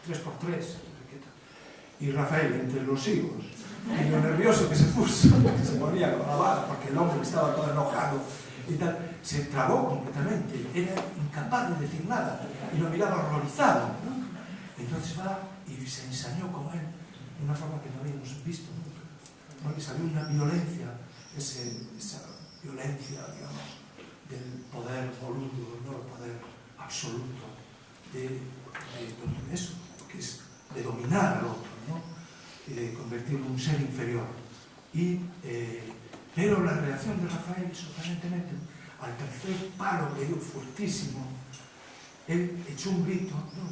3×3? Y Rafael, entre los higos, y lo nervioso que se puso, que se ponía con la bala, porque el hombre estaba todo enojado y tal, se trabó completamente, era incapaz de decir nada y lo miraba horrorizado, ¿no? Entonces va y se ensañó con él de una forma que no habíamos visto nunca, ¿no? Que salió una violencia, esa violencia, digamos, del poder boludo, no el poder absoluto, de eso, que es de dominar al otro, ¿no? Y de convertirlo en un ser inferior. Pero la reacción de Rafael, sorprendentemente, al tercer palo que dio fuertísimo, él echó un grito, ¿no?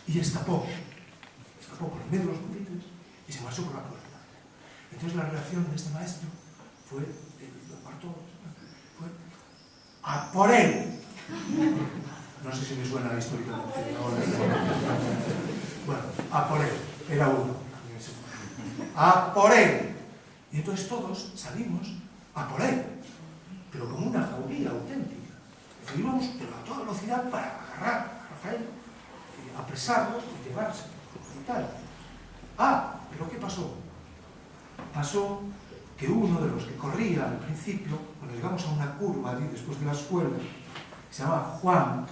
Y escapó por el medio de los pupitres y se marchó por la puerta. Entonces la reacción de este maestro fue, lo apartó, fue a por él. No sé si me suena históricamente. Bueno, a por él, era uno. A por él. Y entonces todos salimos a por él, pero como una jauría auténtica. Íbamos, pero a toda velocidad para agarrar a Rafael, apresarlo y llevarse y tal. ¿Pero qué pasó? Pasó que uno de los que corría al principio, cuando llegamos a una curva allí después de la escuela, se llama Juan.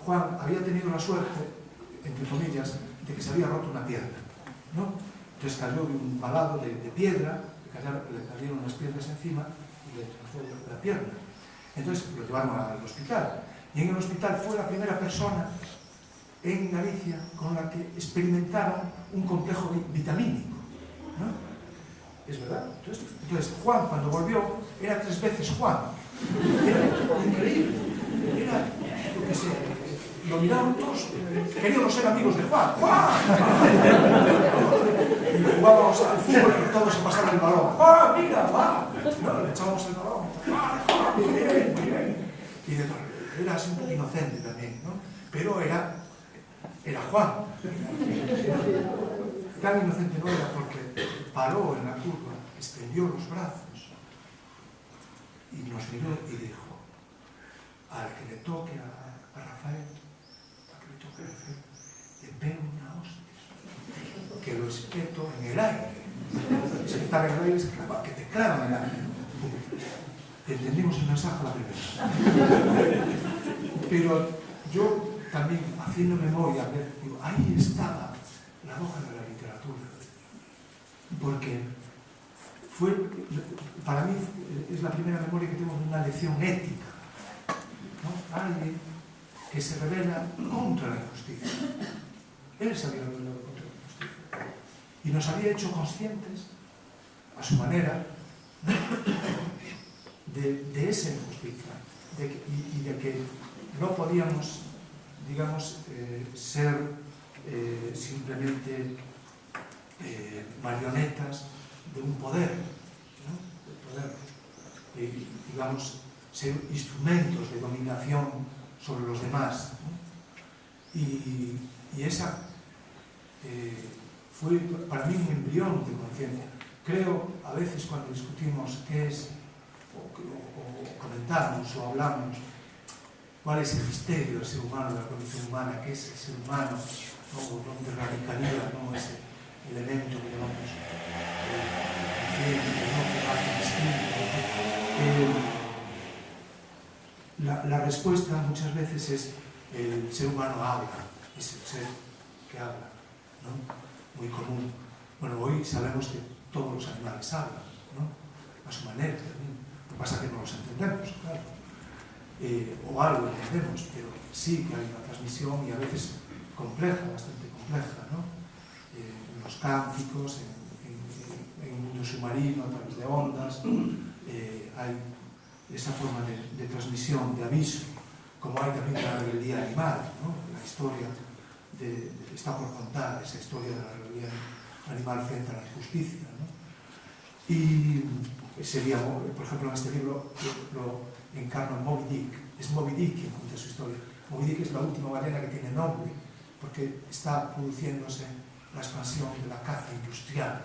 Juan había tenido la suerte, entre comillas, de que se había roto una pierna, ¿no? Entonces cayó de un balado de piedra, le cayeron unas piedras encima y le destrozó la pierna. Entonces lo llevaron al hospital. Y en el hospital fue la primera persona en Galicia con la que experimentaron un complejo vitamínico, ¿no? Es verdad. Entonces Juan, cuando volvió, era 3 veces Juan. Era increíble. Era, yo qué sé, lo miraron todos. Queríamos ser amigos de Juan. ¡Juan! Y jugábamos al fútbol y todos se pasaban el balón. ¡Ah, mira, va! No, le echábamos el balón. ¡Ah, muy bien, muy bien! Y era así un poco inocente también, ¿no? Pero era Juan. Tan inocente no era porque paró en la curva, extendió los brazos y nos miró y dijo: al que le toque a Rafael, le pego una hostia, que lo espeto en el aire. Espetar en el aire es que te clavan en el aire. Entendimos el mensaje a la primera. Pero yo también, haciendo memoria, digo, ahí estaba la hoja de la literatura. Porque para mí es la primera memoria que tengo de una lección ética, ¿no? Alguien que se revela contra la injusticia. Él se había revelado contra la injusticia. Y nos había hecho conscientes, a su manera, de esa injusticia. Y de que no podíamos, digamos, ser simplemente marionetas de un poder, ¿no? De poder, digamos, ser instrumentos de dominación sobre los demás, ¿no? Y esa fue para mí un embrión de conciencia. Creo, a veces cuando discutimos qué es, o comentamos o hablamos cuál es el misterio del ser humano, de la condición humana, qué es el ser humano, ¿no? Donde radicaría, ¿no? Ese elemento que llamamos la respuesta muchas veces es: el ser humano habla, es el ser que habla, ¿no? Muy común. Bueno, hoy sabemos que todos los animales hablan, ¿no? A su manera también. Lo que pasa es que no los entendemos, claro. O algo entendemos, pero sí que hay una transmisión, y a veces compleja, bastante compleja, ¿no? En los cánticos, en el mundo submarino, a través de ondas, hay esa forma de transmisión, de aviso, como hay también la rebeldía animal, ¿no? La historia está por contar, esa historia de la rebeldía animal frente a la injusticia, ¿no? Y sería, por ejemplo, en este libro lo encarna Moby Dick. Es Moby Dick quien cuenta su historia. Moby Dick es la última ballena que tiene nombre, porque está produciéndose la expansión de la caza industrial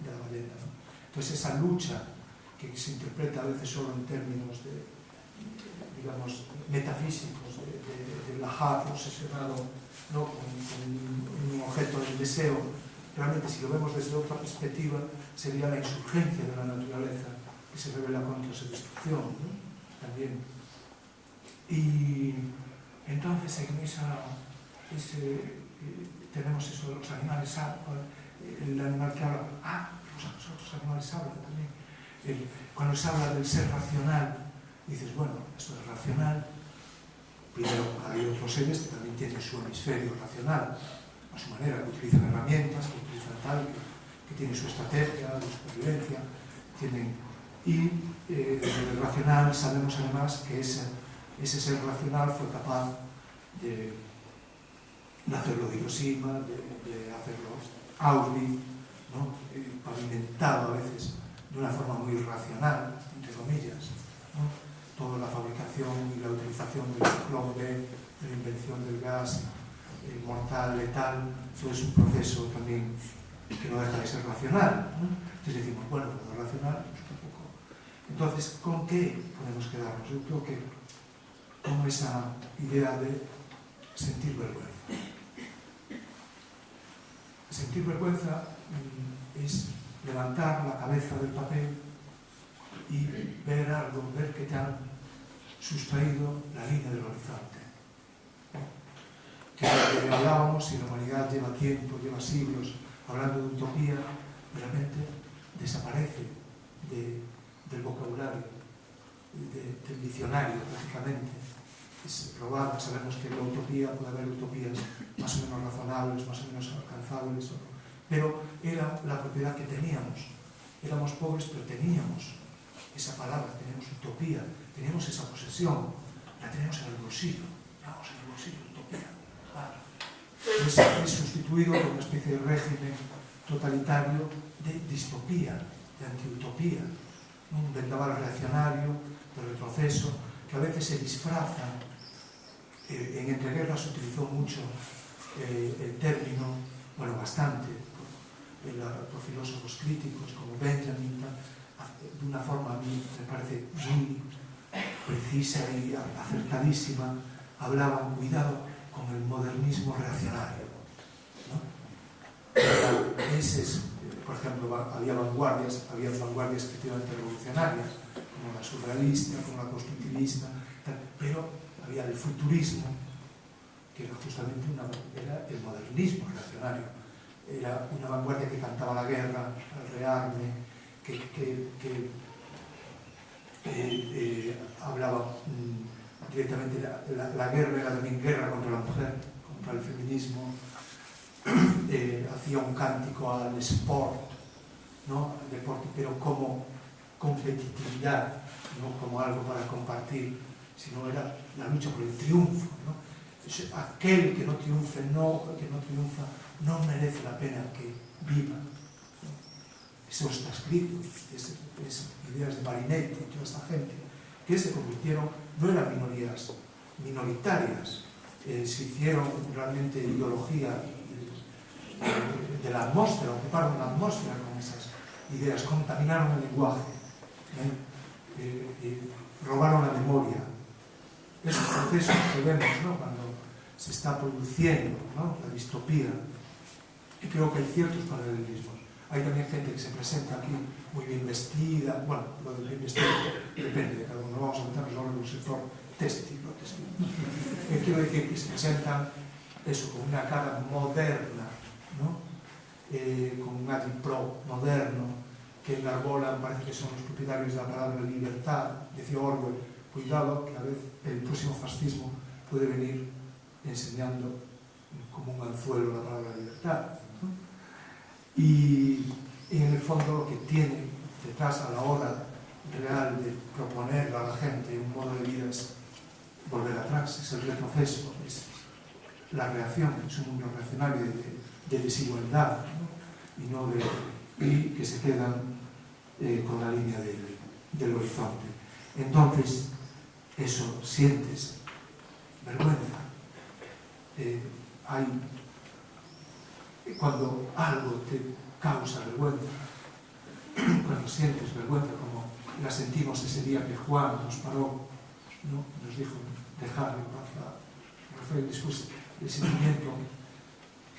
de la ballena, ¿no? Entonces esa lucha que se interpreta a veces solo en términos digamos, metafísicos, del ajá obsesionado, ¿no? con un objeto del deseo, realmente si lo vemos desde otra perspectiva sería la insurgencia de la naturaleza que se revela contra su destrucción, ¿no? También. Y entonces en tenemos eso de los animales, el animal que habla, los otros animales hablan también. Cuando se habla del ser racional, dices, bueno, esto es racional. Primero, hay otros seres que también tienen su hemisferio racional, a su manera, que utilizan herramientas, que utilizan tal, que tienen su estrategia de supervivencia, y el racional sabemos además que ese ser racional fue capaz de hacerlo de Hiroshima, de hacerlo Auschwitz, ¿no? Pavimentado a veces de una forma muy racional, entre comillas, ¿no? Toda la fabricación y la utilización del ciclón B, de la invención del gas mortal, letal, todo es un proceso también que no deja de ser racional, ¿no? Entonces decimos, bueno, lo racional, pues tampoco. Entonces, ¿con qué podemos quedarnos? Yo creo que con esa idea de sentir vergüenza. Sentir vergüenza es levantar la cabeza del papel y ver algo, ver que te han sustraído la línea del horizonte. Que lo que hablábamos, si la humanidad lleva tiempo, lleva siglos hablando de utopía, de repente desaparece del vocabulario, del diccionario prácticamente. Es probable, sabemos que en la utopía puede haber utopías más o menos razonables, más o menos alcanzables, pero era la propiedad que teníamos. Éramos pobres, pero teníamos esa palabra, teníamos utopía, teníamos esa posesión, la teníamos en el bolsillo, vamos en el bolsillo, utopía. Es sustituido por una especie de régimen totalitario de distopía, de antiutopía, un vendaval reaccionario, de retroceso, que a veces se disfraza. En Entreguerras se utilizó mucho el término, bueno, bastante, por filósofos críticos como Benjamin, de una forma a mí me parece muy precisa y acertadísima. Hablaban, cuidado, con el modernismo reaccionario, ¿no? Por ejemplo, había vanguardias efectivamente revolucionarias, como la surrealista, como la constructivista, pero había el futurismo, que era justamente era el modernismo reaccionario. Era una vanguardia que cantaba la guerra, el rearme, que hablaba directamente, la guerra era también guerra contra la mujer, contra el feminismo, hacía un cántico al sport, ¿no? Al deporte, pero como competitividad, no como algo para compartir, sino era la lucha por el triunfo, ¿no? Aquel que no triunfa no merece la pena que viva. Eso está escrito, es ideas de Marinetti y toda esta gente, que se convirtieron, no eran minorías minoritarias, se hicieron realmente ideología de la atmósfera, ocuparon la atmósfera con esas ideas, contaminaron el lenguaje, robaron la memoria. Esos procesos que vemos, ¿no? Cuando se está produciendo, ¿no? La distopía, y creo que hay ciertos paralelismos. Hay también gente que se presenta aquí muy bien vestida, bueno, lo de bien vestida depende de cada uno, vamos a meternos ahora en un sector textil, ¿no? Quiero decir que se presentan eso, con una cara moderna, ¿no? Con un agitprop moderno, que enarbolan, parece que son los propietarios de la palabra libertad. Decía Orwell, cuidado, que a veces el próximo fascismo puede venir enseñando como un anzuelo la palabra libertad, ¿no? Y en el fondo lo que tiene detrás a la hora real de proponer a la gente un modo de vida es volver atrás, es el retroceso, es la reacción, es un mundo reaccionario de desigualdad, ¿no? Y que se quedan con la línea del horizonte. Entonces, eso, sientes vergüenza. Cuando algo te causa vergüenza, cuando sientes vergüenza, como la sentimos ese día que Juan nos paró, ¿no? Nos dijo dejar en paz a Rafael, después el sentimiento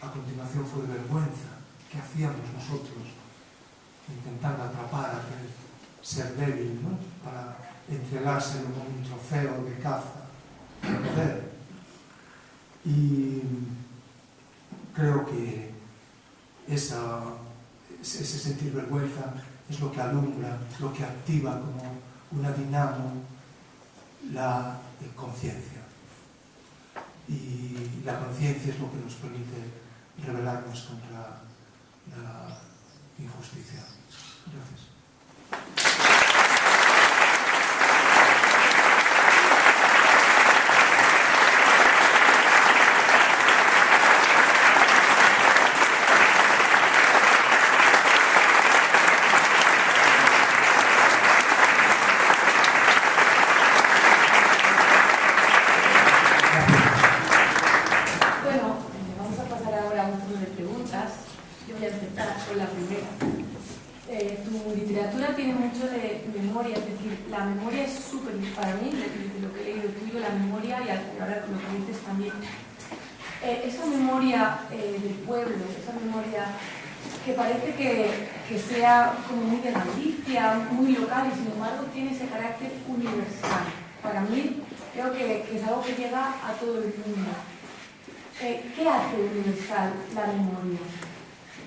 a continuación fue de vergüenza. ¿Qué hacíamos nosotros intentando atrapar a aquel ser débil, ¿no? Para entregárselo como un trofeo de caza, de poder? Y creo que ese sentir vergüenza es lo que alumbra, lo que activa como una dinamo la conciencia. Y la conciencia es lo que nos permite rebelarnos contra la injusticia. Gracias. Esa memoria del pueblo, esa memoria que parece que sea como muy de Galicia, muy local, y sin embargo tiene ese carácter universal. Para mí creo que es algo que llega a todo el mundo. ¿Qué hace universal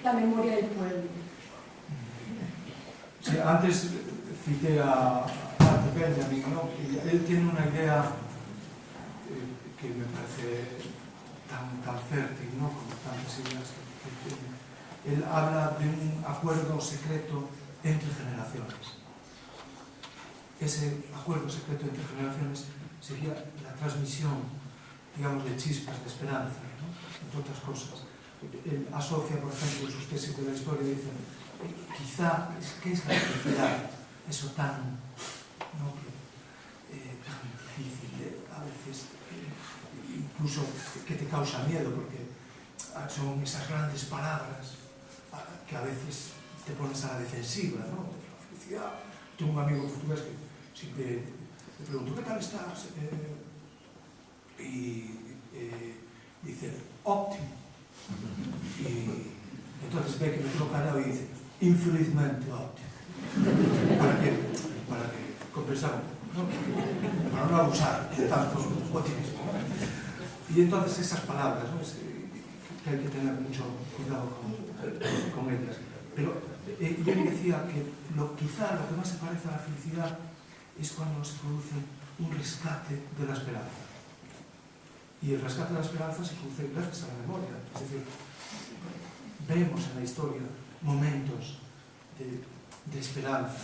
la memoria del pueblo? Sí, antes cité a Benjamin, ¿no? Él tiene una idea que me parece tan fértil, ¿no? Como tantas ideas que tiene. Él habla de un acuerdo secreto entre generaciones. Ese acuerdo secreto entre generaciones sería la transmisión, digamos, de chispas de esperanza, ¿no? Entre otras cosas. él asocia, por ejemplo, sus tesis de la historia, dicen, quizá, ¿qué es la felicidad? Eso tan, ¿no? Tan difícil, a veces, incluso que te causa miedo, porque son esas grandes palabras que a veces te pones a la defensiva, ¿no? La felicidad. Tengo un amigo portugués que siempre le pregunto, ¿qué tal estás? Y dice, óptimo. Y entonces ve que me quedo callado y dice, infelizmente óptimo. Para que compensar un poco, ¿no? Para no abusar de tanto optimismo. Y entonces esas palabras, ¿no? Que hay que tener mucho cuidado con ellas. Pero yo decía que quizá lo que más se parece a la felicidad es cuando se produce un rescate de la esperanza. Y el rescate de la esperanza se produce gracias a la memoria. Es decir, vemos en la historia momentos de esperanza,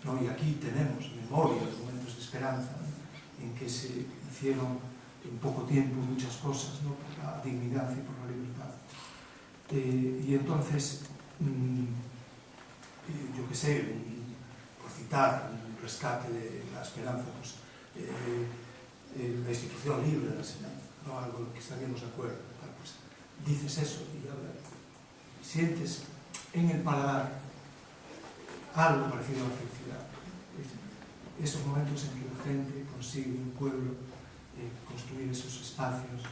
¿no? Y aquí tenemos memorias, momentos de esperanza, ¿no? En que se hicieron en poco tiempo muchas cosas, ¿no? Por la dignidad y por la libertad. Y entonces, yo qué sé, por citar un rescate de la esperanza, pues la institución libre de la enseñanza, ¿no? Algo en lo que estaríamos de acuerdo, pues dices eso y ahora sientes en el paladar algo parecido a la felicidad. Esos momentos en que la gente consigue, un pueblo, construir esos espacios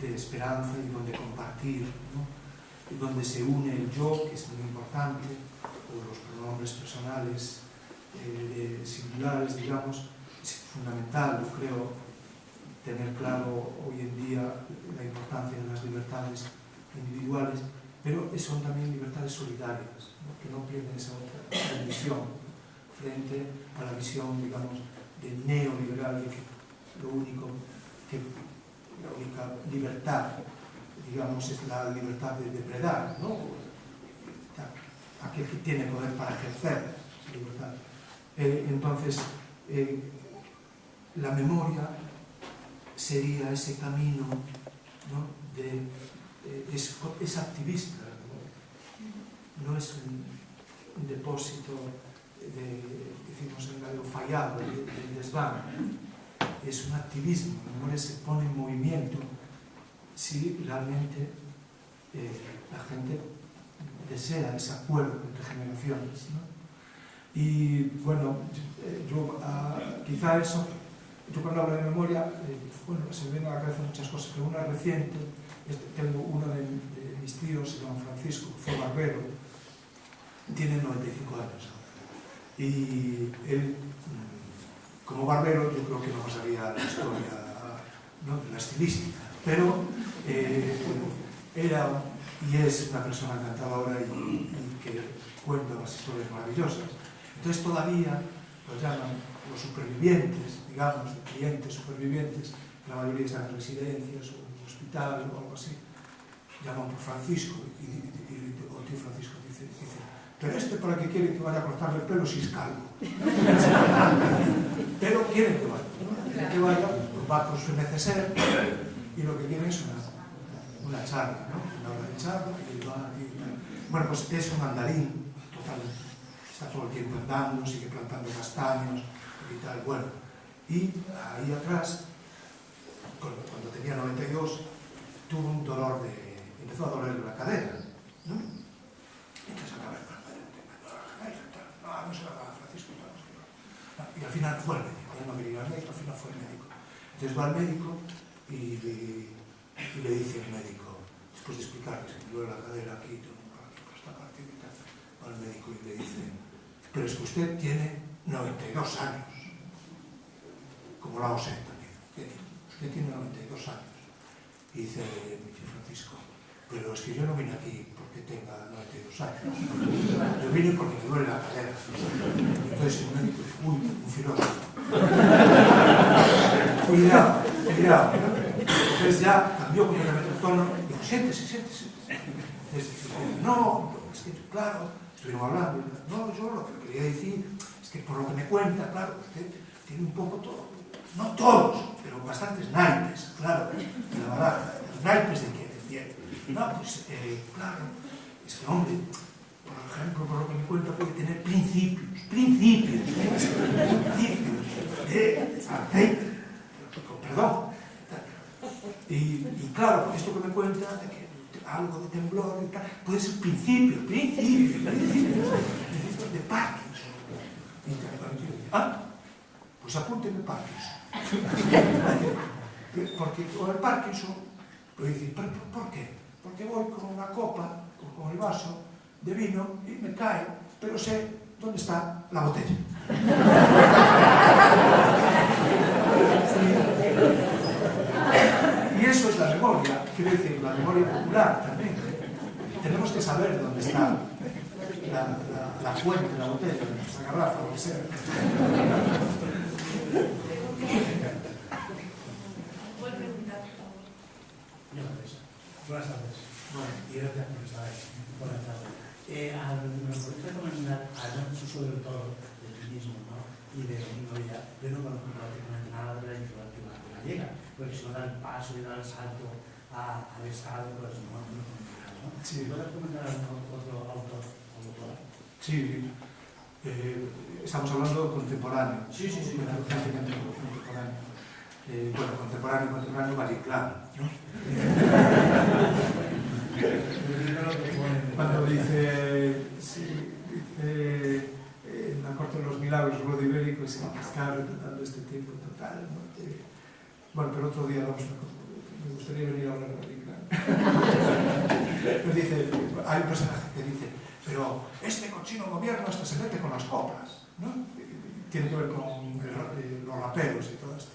de esperanza y donde compartir, ¿no? Y donde se une el yo, que es muy importante, o los pronombres personales singulares, digamos. Es fundamental, yo creo, tener claro hoy en día la importancia de las libertades individuales, pero son también libertades solidarias, ¿no? Que no pierden esa otra visión frente a la visión, digamos, de neoliberal, de que la única libertad, digamos, es la libertad de depredar, ¿no? Aquel que tiene poder para ejercer esa libertad. Entonces, la memoria sería ese camino, ¿no? Es activista, no es un depósito decimos en gallego, fallado, de desván. Es un activismo, la memoria se pone en movimiento si realmente la gente desea ese acuerdo entre generaciones, ¿no? Y bueno, yo quizá eso, yo cuando hablo de memoria, bueno, se me vienen a la cabeza muchas cosas, pero una reciente, tengo uno de mis tíos, se llama Francisco, que fue barbero, tiene 95 años ahora. Y él, como barbero, yo creo que no pasaría la historia, ¿no? De la estilística, pero era y es una persona encantadora y que cuenta unas historias maravillosas. Entonces todavía los llaman los supervivientes, digamos, de clientes supervivientes, que la mayoría están en residencias o en un hospital o algo así. Llaman por Francisco y o tío Francisco dice, pero para qué quiere que vaya a cortarle el pelo si es calvo. Pero quieren que vaya, ¿no? Quieren que vaya, va por su neceser y lo que quieren es una charla, ¿no? Una hora de charla y va y bueno, pues es un andarín totalmente. Está todo el tiempo andando, sigue plantando castaños y tal, bueno. Y ahí atrás, cuando tenía 92, tuvo un dolor empezó a dolerle la cadera, ¿no? Entonces acaba de no se la va a Francisco, y al final fue el médico, no quería ir al médico, al final fue el médico. Entonces va al médico y le dice al médico, después de explicarle, se me duele la cadera aquí, todo aquí, por esta parte y tal, va al médico y le dice, pero es que usted tiene 92 años, como la OSE también, usted tiene 92 años. Y dice mi tío Francisco, pero es que yo no vine aquí porque tenga 92 años, yo vine porque me duele la cadera. Entonces el médico dice, uy, un filósofo. Cuidado. Entonces ya cambió completamente el tono y dijo, siéntese. Entonces, no, es que claro, estuvimos hablando, no, yo lo que quería decir es que por lo que me cuenta, claro, usted tiene un poco todo, no todos, pero bastantes naipes, claro, de la baraja. ¿Naipes de qué? Bien. No, pues, claro, es que, hombre, por ejemplo, por lo que me cuenta, puede tener principios de aceite, con perdón. Y claro, esto que me cuenta, de que algo de temblor y tal, puede ser principios de Parkinson. Pues apúnteme Parkinson. Porque con el Parkinson, pues decir, ¿por qué? Porque voy con una copa, con el vaso de vino y me cae, pero sé dónde está la botella. Y eso es la memoria, quiero decir, la memoria popular también. Tenemos que saber dónde está la fuente, la botella, la garrafa, lo que sea. Buenas tardes. Bueno, y gracias por estar ahí. Buenas tardes. ¿Nos podéis recomendar algún uso del todo del turismo, ¿no? Y de ya? Yo no conozco prácticamente nada de la información gallega, porque si no da el paso y da el salto al Estado, pues no es complicado, ¿no? Sí. ¿Puedes recomendar algún otro autor o autora? Sí, estamos hablando contemporáneo. Sí. Contemporáneo. Bueno, contemporáneo, Valle Inclán, ¿no? Cuando dice en la Corte de los Milagros, Ruedo Ibérico, y se va a pescar tratando este tiempo total, ¿no? Bueno, pero otro día me gustaría venir a hablar de Valle Inclán. Pero dice, hay un personaje que dice, pero este cochino gobierno hasta se mete con las copas, ¿no? Tiene que ver con los raperos y todo esto.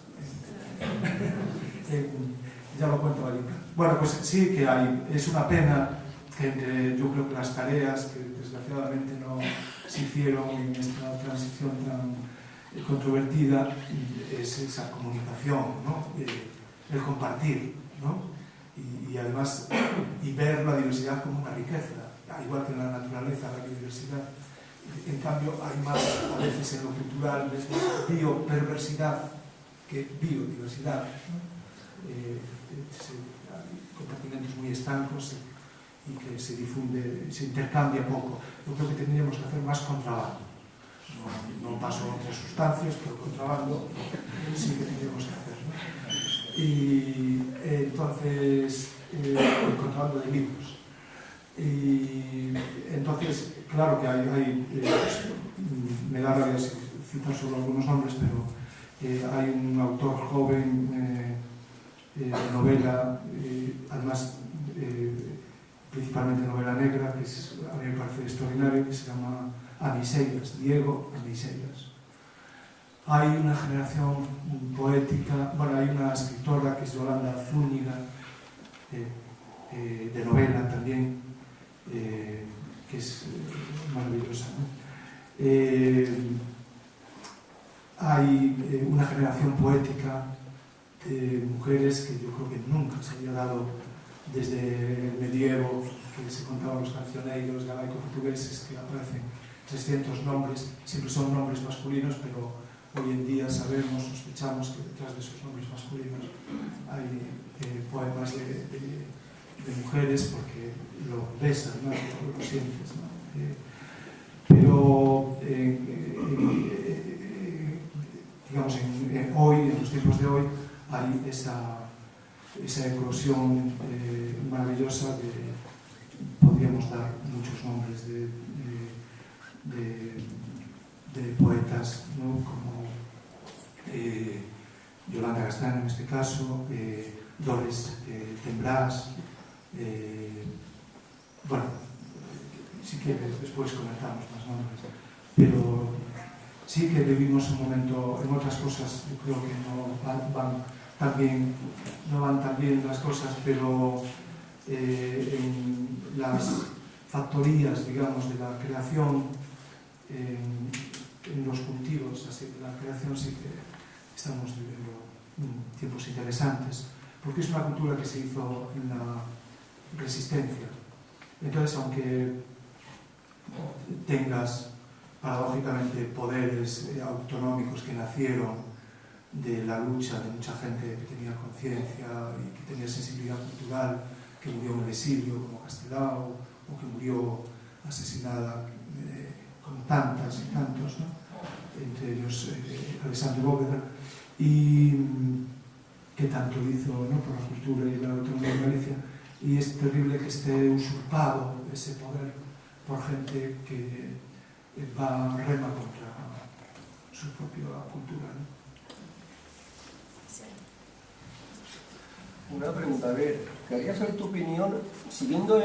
Ya lo cuento ahí. Bueno, pues sí que hay, es una pena que yo creo que las tareas que desgraciadamente no se hicieron en esta transición tan controvertida es esa comunicación, ¿no? El compartir, ¿no? Y además y ver la diversidad como una riqueza, igual que en la naturaleza la biodiversidad. En cambio hay más a veces en lo cultural, es más bioperversidad que biodiversidad, ¿no? Hay compartimentos muy estancos y que se difunde, se intercambia poco. Yo creo que tendríamos que hacer más contrabando. No paso otras sustancias, pero contrabando sí que tendríamos que hacer, ¿no? Y entonces, el contrabando de libros. Y entonces, claro que hay me da rabia citar solo algunos nombres, pero hay un autor joven de novela, además principalmente novela negra, que a mí me parece extraordinario, que se llama Amiseias, Diego Amiseias. Hay una generación poética, bueno, hay una escritora que es Yolanda Zúñiga, de novela también, que es maravillosa, ¿no? Hay una generación poética de mujeres que yo creo que nunca se había dado desde el medievo, que se contaban los cancioneiros galaico-portugueses, que aparecen 300 nombres, siempre son nombres masculinos, pero hoy en día sabemos, sospechamos que detrás de esos nombres masculinos hay poemas de mujeres, porque lo ves, ¿no? Lo sientes, ¿no? Pero digamos, hoy, en los tiempos de hoy, hay esa eclosión maravillosa podríamos dar muchos nombres de poetas, ¿no? Como Yolanda Gastán en este caso, Dolores Tembrás, bueno, si quieres después comentamos más nombres, pero sí que vivimos un momento, en otras cosas yo creo que no van tan bien las cosas, pero en las factorías, digamos, de la creación, en los cultivos así de la creación, sí que estamos viviendo tiempos interesantes, porque es una cultura que se hizo en la resistencia. Entonces, aunque tengas paradójicamente poderes autonómicos que nacieron de la lucha de mucha gente que tenía conciencia y que tenía sensibilidad cultural que murió en el exilio, como Castelao, o que murió asesinada como tantas y tantos, ¿no? Entre ellos Alessandro Bóveda, y que tanto hizo, ¿no?, por la cultura y la autonomía de Galicia, y es terrible que esté usurpado ese poder por gente que rema contra su propia cultura, ¿no? Una pregunta, a ver, quería saber tu opinión, siguiendo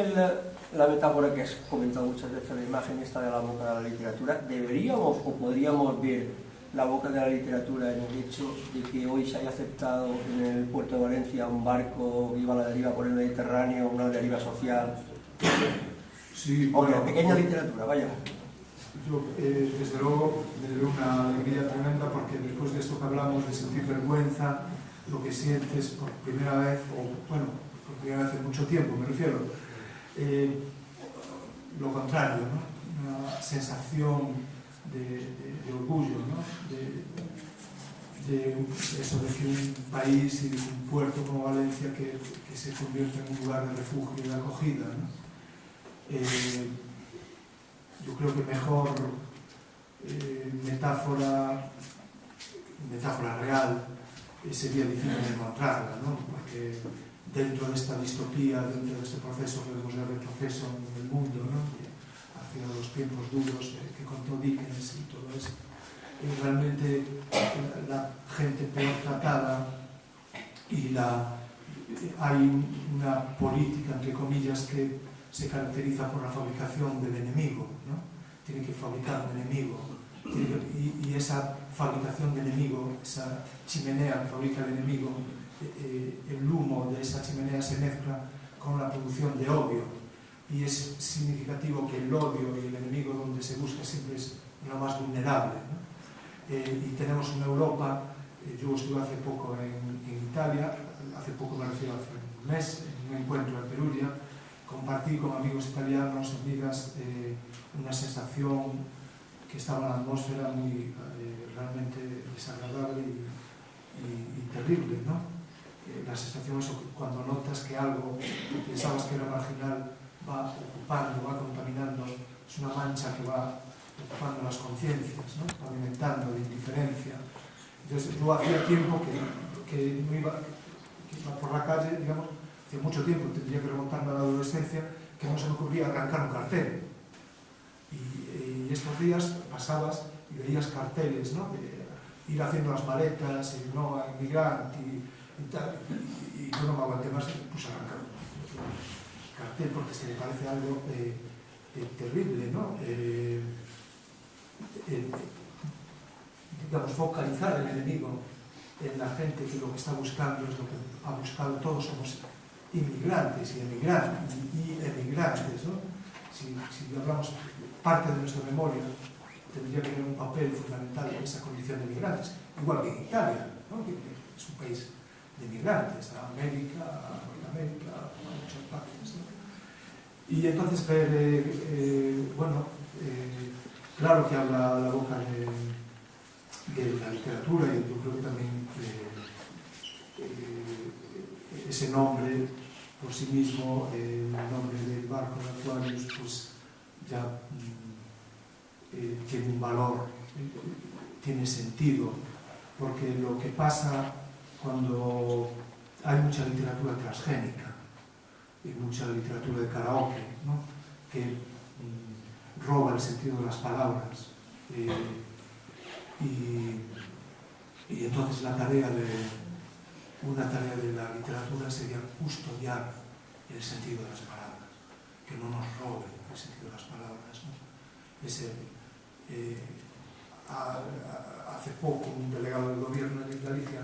la metáfora que has comentado muchas veces, la imagen esta de la boca de la literatura, ¿deberíamos o podríamos ver la boca de la literatura en el hecho de que hoy se haya aceptado en el puerto de Valencia un barco que iba a la deriva por el Mediterráneo, una deriva social? Sí, o bueno, de pequeña literatura, vaya. Yo, desde luego, me dio una alegría tremenda porque después de esto que hablamos de sentir vergüenza, lo que sientes por primera vez, o bueno, por primera vez en mucho tiempo, me refiero, lo contrario, ¿no? Una sensación de orgullo, ¿no? De eso, de que un país y de un puerto como Valencia que se convierte en un lugar de refugio y de acogida, ¿no? Yo creo que mejor metáfora real sería difícil encontrarla, ¿no? Porque dentro de esta distopía, dentro de este proceso que vemos de retroceso en el mundo, ¿no?, hacia los tiempos duros que contó Dickens y todo eso, realmente la gente peor tratada y hay una política, entre comillas, que se caracteriza por la fabricación del enemigo, ¿no? Tiene que fabricar un enemigo, y esa fabricación de enemigo, esa chimenea que fabrica el enemigo, el humo de esa chimenea se mezcla con la producción de odio, y es significativo que el odio y el enemigo donde se busca siempre es lo más vulnerable, ¿no? Y tenemos una Europa, yo estuve hace poco en Italia, hace poco me refiero hace un mes, en un encuentro en Perugia, compartí con amigos italianos, amigas, una sensación que estaba en la atmósfera muy realmente desagradable y terrible, ¿no? La sensación es cuando notas que algo que pensabas que era marginal va ocupando, va contaminando, es una mancha que va ocupando las conciencias, ¿no? Va alimentando de indiferencia. Entonces yo hacía tiempo que no iba por la calle, digamos, hace mucho tiempo, tendría que remontarme a la adolescencia, que no se me ocurría arrancar un cartel. Y estos días pasabas y veías carteles, ¿no?, de ir haciendo las maletas y no a emigrar y tal, y yo no me aguanté más y puse a arrancar un cartel porque se me parece algo terrible, ¿no? Digamos, focalizar el enemigo en la gente que lo que está buscando es lo que ha buscado. Todos somos inmigrantes y emigrantes, ¿no? Si hablamos, parte de nuestra memoria tendría que tener un papel fundamental en esa condición de migrantes, igual que en Italia, ¿no?, que es un país de migrantes, a América, a Norteamérica, a muchas partes, ¿no? Y entonces claro que habla la boca de la literatura, y yo creo que también ese nombre por sí mismo, el nombre del barco de Aquarius, pues ya tiene un valor, tiene sentido, porque lo que pasa cuando hay mucha literatura transgénica y mucha literatura de karaoke, ¿no?, que roba el sentido de las palabras, y entonces una tarea de la literatura sería custodiar el sentido de las palabras, que no nos roben el sentido de las palabras, ¿no? Hace poco un delegado del gobierno de Galicia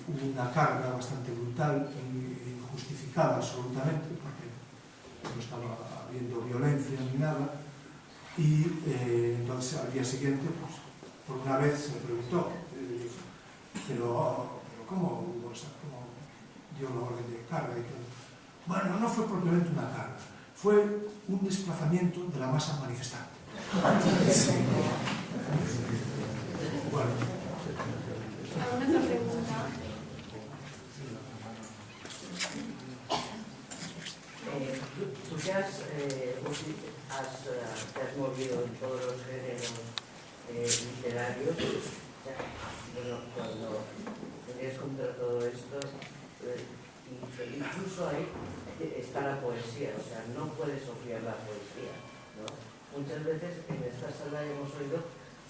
hubo una carga bastante brutal e injustificada absolutamente, porque no estaba habiendo violencia ni nada, y entonces al día siguiente, pues, por una vez se le preguntó, pero ¿cómo dio la orden de carga y todo? Bueno, no fue propiamente una carga, fue un desplazamiento de la masa manifestante. Sí. Bueno. ¿Alguna otra pregunta? te has movido en todos los géneros literarios. Bueno, cuando tenías contra todo esto, incluso ahí está la poesía, o sea, no puedes obviar la poesía, ¿no? Muchas veces en esta sala hemos oído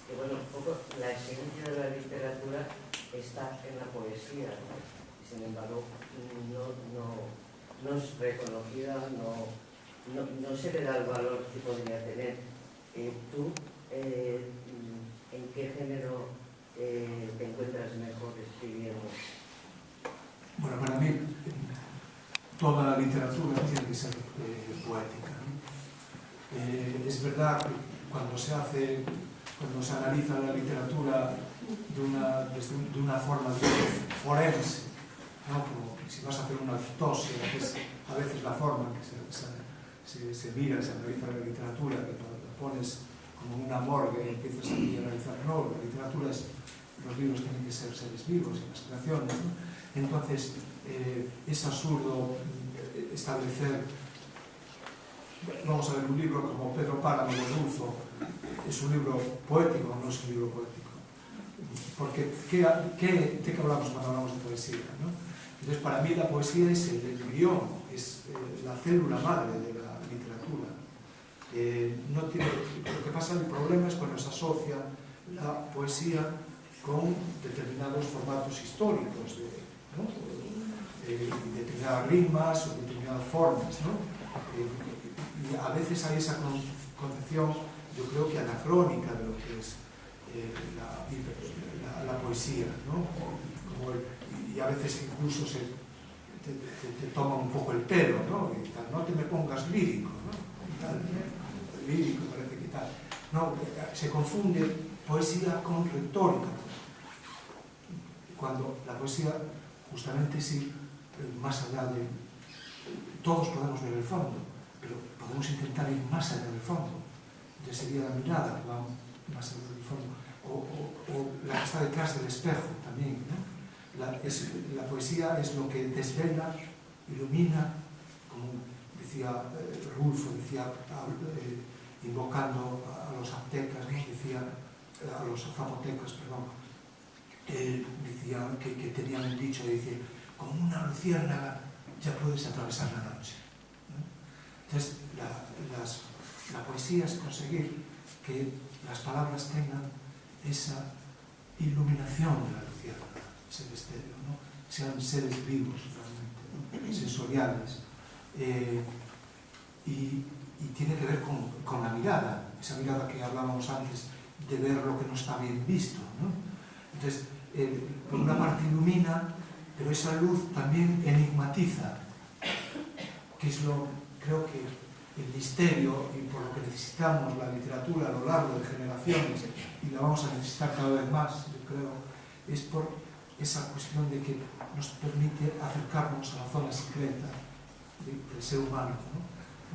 que, bueno, un poco la esencia de la literatura está en la poesía, ¿no? Y sin embargo, no es reconocida, no se le da el valor que podría tener. ¿Tú en qué género te encuentras mejor escribiendo? Bueno, para mí toda la literatura tiene que ser poética, ¿no? Es verdad que cuando se analiza la literatura de una forma forense, ¿no? Como si vas a hacer una autopsia, que es a veces la forma en que se mira, se analiza la literatura, que la pones como en una morgue y empiezas a analizar. No, la literatura los libros tienen que ser seres vivos y las creaciones, ¿no? Entonces, es absurdo establecer, vamos a ver, un libro como Pedro Páramo de Rulfo, ¿es un libro poético o no es un libro poético? Porque, ¿de qué hablamos cuando hablamos de poesía, ¿no? Entonces, para mí la poesía es el embrión, es la célula madre de la literatura. Lo que pasa, el problema es cuando se asocia la poesía con determinados formatos históricos, ¿no? Determinadas rimas o determinadas formas, ¿no? Y a veces hay esa concepción, yo creo que anacrónica de lo que es la poesía, ¿no? Y a veces incluso te toma un poco el pelo, ¿no? Y tal, no te me pongas lírico, ¿no? Y tal, lírico parece que tal. No, se confunde poesía con retórica, cuando la poesía justamente sí, más allá de... Todos podemos ver el fondo, pero podemos intentar ir más allá del fondo. Entonces sería la mirada que va más allá del fondo, o la que está detrás del espejo también, ¿no? La poesía es lo que desvela, ilumina, como decía Rulfo, decía, invocando a los aztecas, ¿no? Decía, a los zapotecas, perdón, decía que tenían un dicho, dice, con una luciérnaga ya puedes atravesar la noche, ¿no? Entonces, la poesía es conseguir que las palabras tengan esa iluminación de la luciérnaga, ese destello, ¿no? Sean seres vivos realmente, ¿no? Sensoriales, y tiene que ver con la mirada, esa mirada que hablábamos antes de ver lo que no está bien visto, ¿no? Entonces, por una parte ilumina, pero esa luz también enigmatiza, que es creo que el misterio y por lo que necesitamos la literatura a lo largo de generaciones, y la vamos a necesitar cada vez más, yo creo, es por esa cuestión de que nos permite acercarnos a la zona secreta del ser humano, ¿no?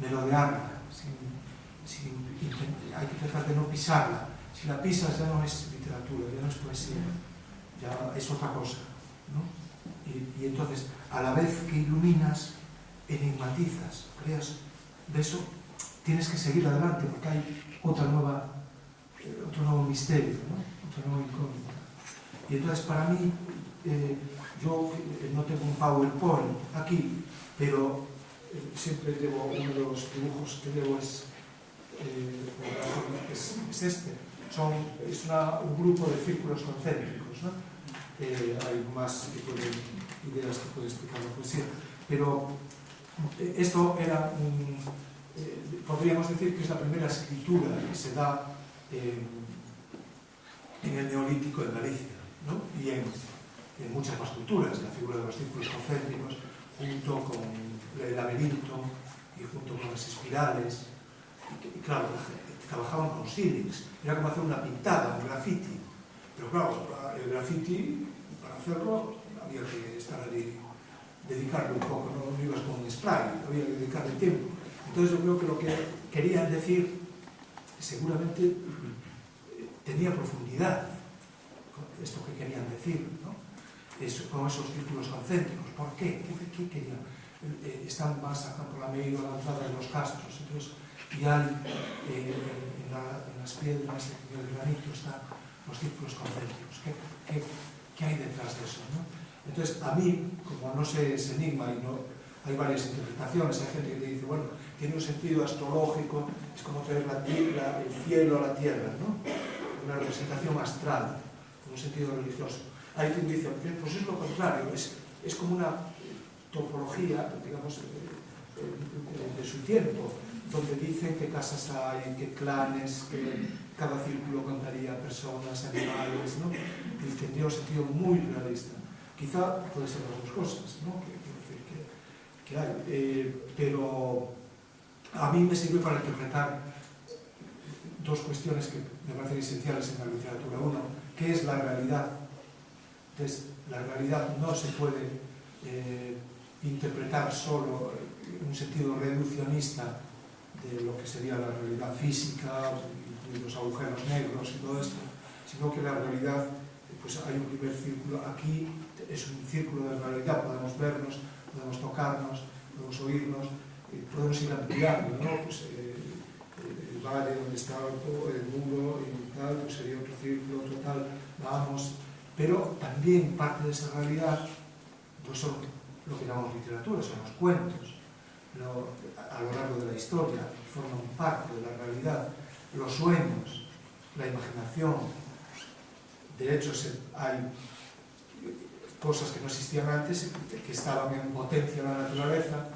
Merodearla, hay que tratar de no pisarla. Si la pisas ya no es literatura, ya no es poesía, ya es otra cosa, ¿no? Y entonces, a la vez que iluminas, enigmatizas, creas, de eso tienes que seguir adelante porque hay otro nuevo misterio, ¿no? Otra nueva incógnita. Y entonces, para mí, yo no tengo un PowerPoint aquí, pero siempre llevo uno de los dibujos que llevo es este. Es un grupo de círculos concéntricos, ¿no? Hay más tipo de ideas que puede explicar la poesía, pero esto era podríamos decir que es la primera escritura que se da en el Neolítico en Galicia, ¿no? Y en muchas más culturas, la figura de los círculos concéntricos, junto con el laberinto y junto con las espirales. Y claro, trabajaban con sílex, era como hacer una pintada, un graffiti. Pero claro, el graffiti, para hacerlo, había que estar allí, dedicarle un poco, no ibas con un spray, había que dedicarle tiempo. Entonces yo creo que lo que querían decir, seguramente tenía profundidad, esto que querían decir, ¿no? Con esos círculos concéntricos. ¿Por qué? ¿Qué querían? están más a campo lameiro a la entrada de los castros. Entonces, y hay en las piedras, en el granito, están los círculos concéntricos. ¿Qué hay detrás de eso, ¿no? Entonces, a mí, como no sé ese enigma y no, hay varias interpretaciones, hay gente que te dice, bueno, tiene un sentido astrológico, es como traer el cielo a la tierra, ¿no? Una representación astral, con un sentido religioso. Hay quien dice, pues es lo contrario, es como una topología, digamos, de su tiempo, donde dicen qué casas hay, qué clanes, que cada círculo contaría personas, animales, ¿no? Y tendría un sentido muy realista. Quizá puede ser las dos cosas, ¿no? Que hay, pero a mí me sirve para interpretar dos cuestiones que me parecen esenciales en la literatura. Uno, ¿qué es la realidad? Entonces, la realidad no se puede interpretar solo en un sentido reduccionista de lo que sería la realidad física, los agujeros negros y todo esto, sino que la realidad, pues hay un primer círculo, aquí es un círculo de realidad, podemos vernos, podemos tocarnos, podemos oírnos, podemos ir ampliando, ¿no? Pues, el valle donde está el muro y tal, pues sería otro círculo total, vamos, pero también parte de esa realidad pues son lo que llamamos literatura, son los cuentos, a lo largo de la historia, forman parte de la realidad, los sueños, la imaginación. De hecho, hay cosas que no existían antes, que estaban en potencia en la naturaleza,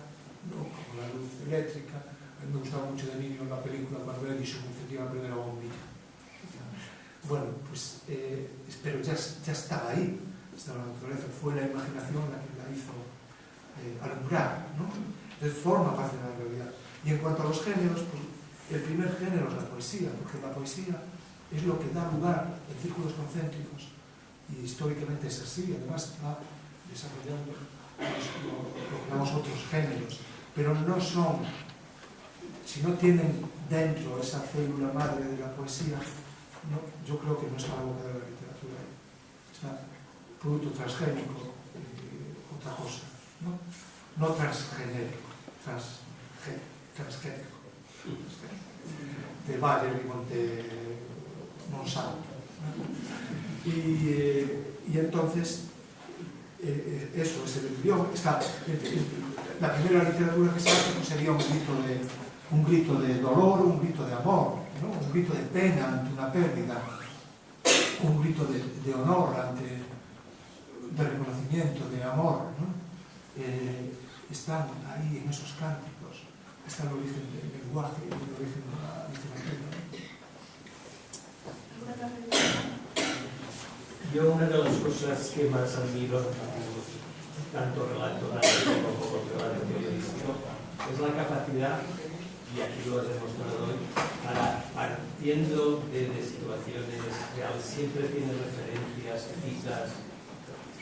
¿no? Como la luz eléctrica. A mí me gustaba mucho de niño la película cuando Edison encendió la primera bombilla. Bueno, pues, pero ya estaba ahí, estaba la naturaleza, fue la imaginación la que la hizo alumbrar, ¿no? Entonces forma parte de la realidad. Y en cuanto a los géneros, pues, el primer género es la poesía, porque la poesía es lo que da lugar en círculos concéntricos, y históricamente es así, además va desarrollando lo que llamamos otros géneros, pero no son, si no tienen dentro esa célula madre de la poesía, no, yo creo que no está a la boca de la literatura, está producto transgénico, otra cosa, ¿no? No transgenérico, transgénico, de Bayer y de Monsanto, ¿no? Y entonces eso es el idioma. La primera literatura que se hace pues sería un grito de dolor, un grito de amor, ¿no? Un grito de pena ante una pérdida, un grito de honor de reconocimiento, de amor, ¿no? Están ahí en esos cánticos, está el origen del lenguaje y el origen de la literatura. Yo una de las cosas que más admiro, tanto relato como relato periodístico, es la capacidad, y aquí lo has demostrado hoy, para, partiendo de situaciones reales, siempre tiene referencias, citas,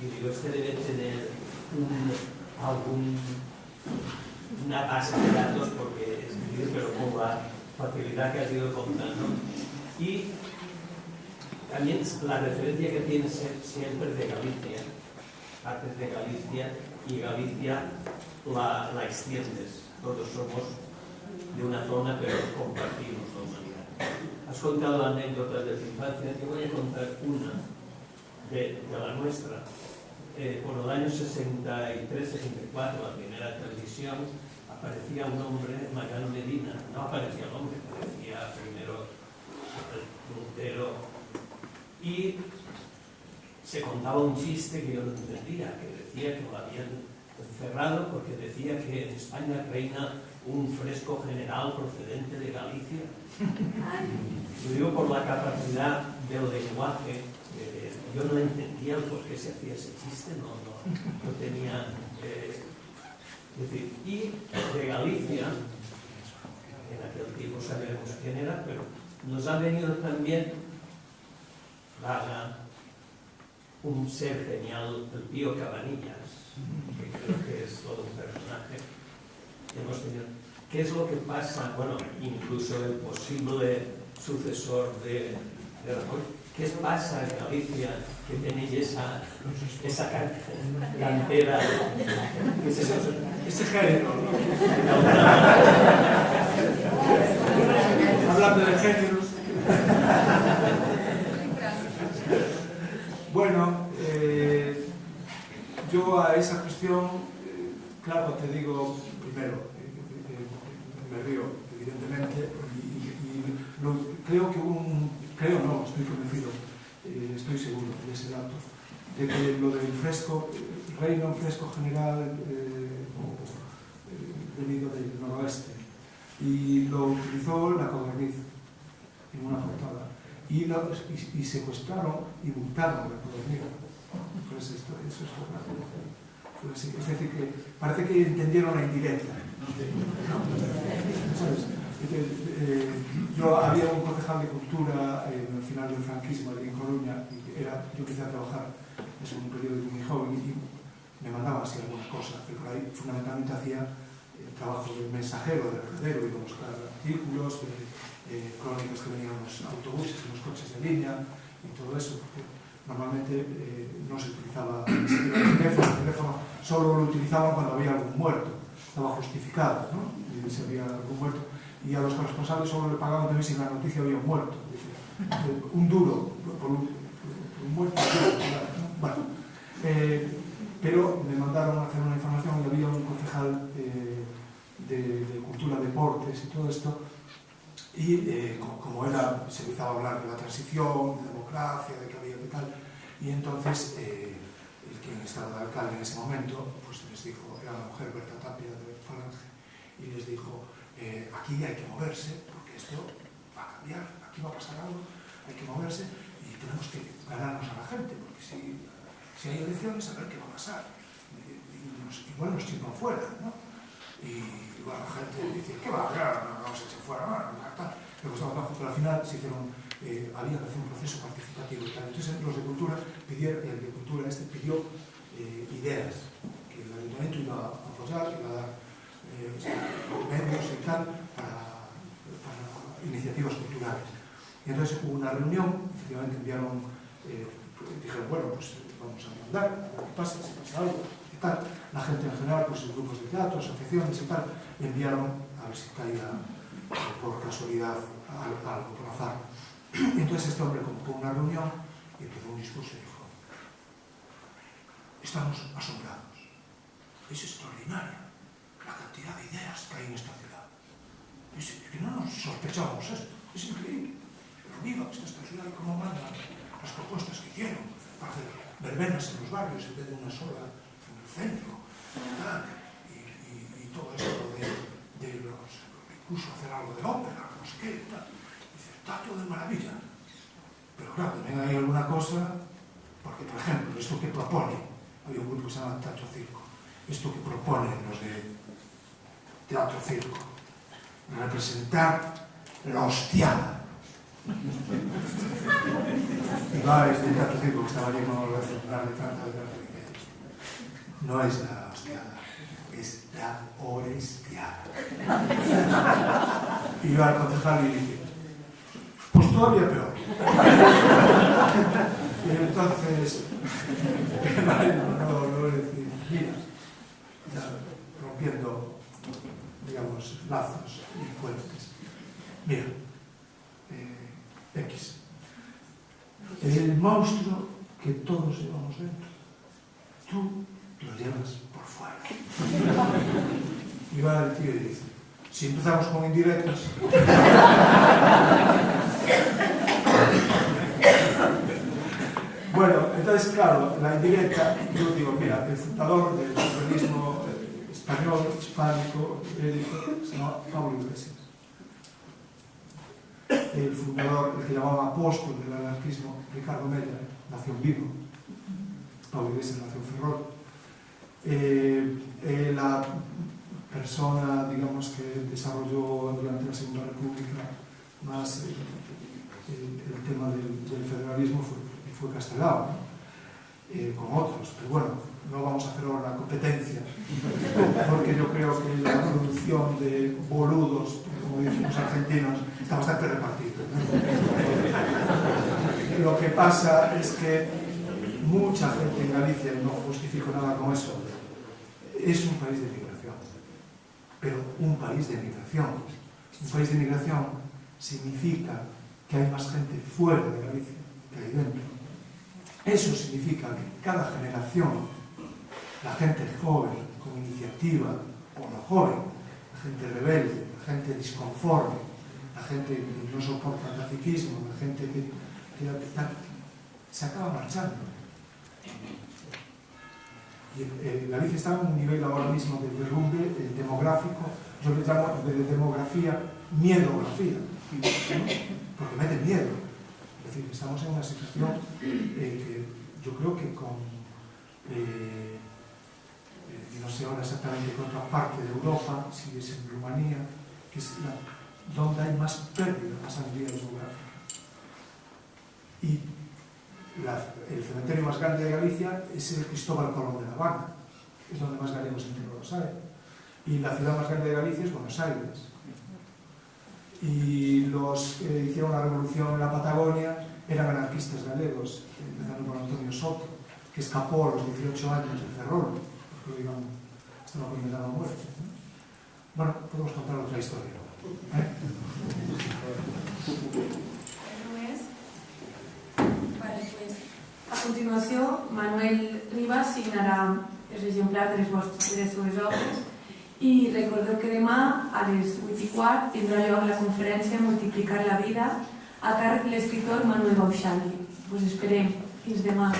y digo, debe tener una base de datos porque escribir, pero con la facilidad que has ido contando. Y también la referencia que tienes siempre de Galicia, partes de Galicia, y Galicia la extiendes. Todos somos de una zona, pero compartimos la humanidad. Has contado anécdotas de tu infancia, te voy a contar una de la nuestra. Por el año 63-64, la primera televisión, aparecía un hombre, Mariano Medina. No aparecía el hombre, aparecía primero el puntero. Y se contaba un chiste que yo no entendía, que decía que lo habían encerrado porque decía que en España reina un fresco general procedente de Galicia. Lo digo por la capacidad del lenguaje. Yo no entendía el por qué se hacía ese chiste, no tenía... es decir, y de Galicia, en aquel tiempo sabemos quién era, pero nos ha venido también un ser genial, el Pío Cabanillas, que creo que es todo un personaje que hemos tenido. ¿Qué es lo que pasa? Bueno, incluso el posible sucesor de Rajoy. ¿Qué pasa en Galicia que tenéis esa cantera? ese género, ¿no? Hablando de géneros. Bueno, yo a esa cuestión, claro, te digo, primero, me río, evidentemente, creo que creo no, estoy convencido, estoy seguro de ese dato, de que lo del fresco, reina un fresco general venido del noroeste, y lo utilizó la Codorniz en una portada, y secuestraron y multaron la Codorniz. Pues eso es verdad. Pues sí, es decir, que parece que entendieron la indirecta, ¿no? ¿Sabes? Yo había un concejal de cultura en el final del franquismo en Coruña, y yo empecé a trabajar en un periódico muy joven y me mandaba así alguna cosa, pero por ahí fundamentalmente hacía el trabajo de mensajero, de recadero, iba a buscar artículos, crónicas que venían en los autobuses, en los coches de línea y todo eso, porque normalmente no se utilizaba el teléfono solo lo utilizaban cuando había algún muerto, estaba justificado, ¿no? Y si había algún muerto, y a los corresponsables solo le pagaban también si en la noticia había un muerto, un duro por un muerto, ¿no? Bueno, pero me mandaron a hacer una información donde había un concejal de cultura, deportes y todo esto, y como se empezaba a hablar de la transición, de democracia, de que había que tal, y entonces quien estaba de alcalde en ese momento, pues les dijo, era la mujer Berta Tapia de Falange, y les dijo, aquí hay que moverse, porque esto va a cambiar, aquí va a pasar algo, hay que moverse y tenemos que ganarnos a la gente, porque si hay elecciones, a ver qué va a pasar. Igual nos chingan fuera, ¿no? Y igual la gente dice, ¿qué va a haber? No vamos a echar fuera, tal. Pero al final se hicieron, había que hacer un proceso participativo y tal. Entonces los de cultura pidió ideas que el ayuntamiento iba a apoyar, iba a dar medios y tal para iniciativas culturales. Y entonces hubo una reunión, efectivamente enviaron, dijeron, bueno, pues vamos a mandar, a ver qué pasa, si pasa algo y tal. La gente en general, pues grupos de teatro, asociaciones y tal, enviaron a ver si caía por casualidad algo, por azar. Y entonces este hombre convocó una reunión y empezó un discurso y dijo, estamos asombrados, es extraordinaria la cantidad de ideas que hay en esta ciudad. Es que no nos sospechábamos esto, es increíble. Pero viva esta ciudad y cómo mandan las propuestas que hicieron para hacer verbenas en los barrios en vez de una sola en el centro, y todo esto de los, incluso hacer algo de ópera, no sé qué, tal. Dice, está todo de maravilla. Pero claro, también hay alguna cosa, porque por ejemplo, esto que propone, había un grupo que se llama Teatro Circo, esto que proponen los de Teatro Circo, representar la hostiada. Y va este Teatro Circo que estaba lleno de celular de tanta de no es la hostiada, es la orestiada. Y va al concejal y dice, pues todavía peor. Y entonces, no decir, mira, rompiendo, digamos, lazos y puentes. Mira, X. El monstruo que todos llevamos dentro, tú lo llevas por fuera. Y va el tío y dice, si empezamos con indirectas, bueno, entonces claro, la indirecta, yo digo, mira, el fundador del surrealismo español, hispánico, se llama Pablo Iglesias. El fundador, el que llamaba apóstol del anarquismo, Ricardo Mella, nació en Vigo. Pablo Iglesias nació en Ferrol. La persona, digamos, que desarrolló durante la Segunda República más el tema del federalismo fue Castelao, ¿no? Con otros, pero bueno, no vamos a hacer ahora la competencia, porque yo creo que la producción de boludos, como dicen los argentinos, está bastante repartida, ¿no? Lo que pasa es que mucha gente en Galicia, y no justifico nada con eso, es un país de migración. pero un país de migración. Un país de migración significa que hay más gente fuera de Galicia que hay dentro. Eso significa que cada generación, la gente joven con iniciativa, o no joven, la gente rebelde, la gente disconforme, la gente que no soporta el caciquismo, la gente que se acaba marchando. Y Galicia está en un nivel ahora mismo de derrumbe demográfico, yo le llamo de demografía miedografía, ¿no? Porque mete miedo. Es decir, estamos en una situación que yo creo que con no sé ahora exactamente qué otra parte de Europa, si es en Rumanía, que es donde hay más pérdida, más alegría demográfica. Y el cementerio más grande de Galicia es el Cristóbal Colón de La Habana, es donde más galegos enterrados hay. Y la ciudad más grande de Galicia es Buenos Aires. Y los que hicieron la revolución en la Patagonia eran anarquistas galegos, empezando con Antonio Soto, que escapó a los 18 años de Ferrol, porque estaba condenado a muerte. Bueno, podemos contar otra historia. A continuació, Manuel Rivas signarà els exemplars de les seves obres i recordeu que demà a les 8:15 tindrà lloc la conferència Multiplicar la vida a càrrec de l'escriptor Manuel Bauxalli. Us esperem. Fins demà.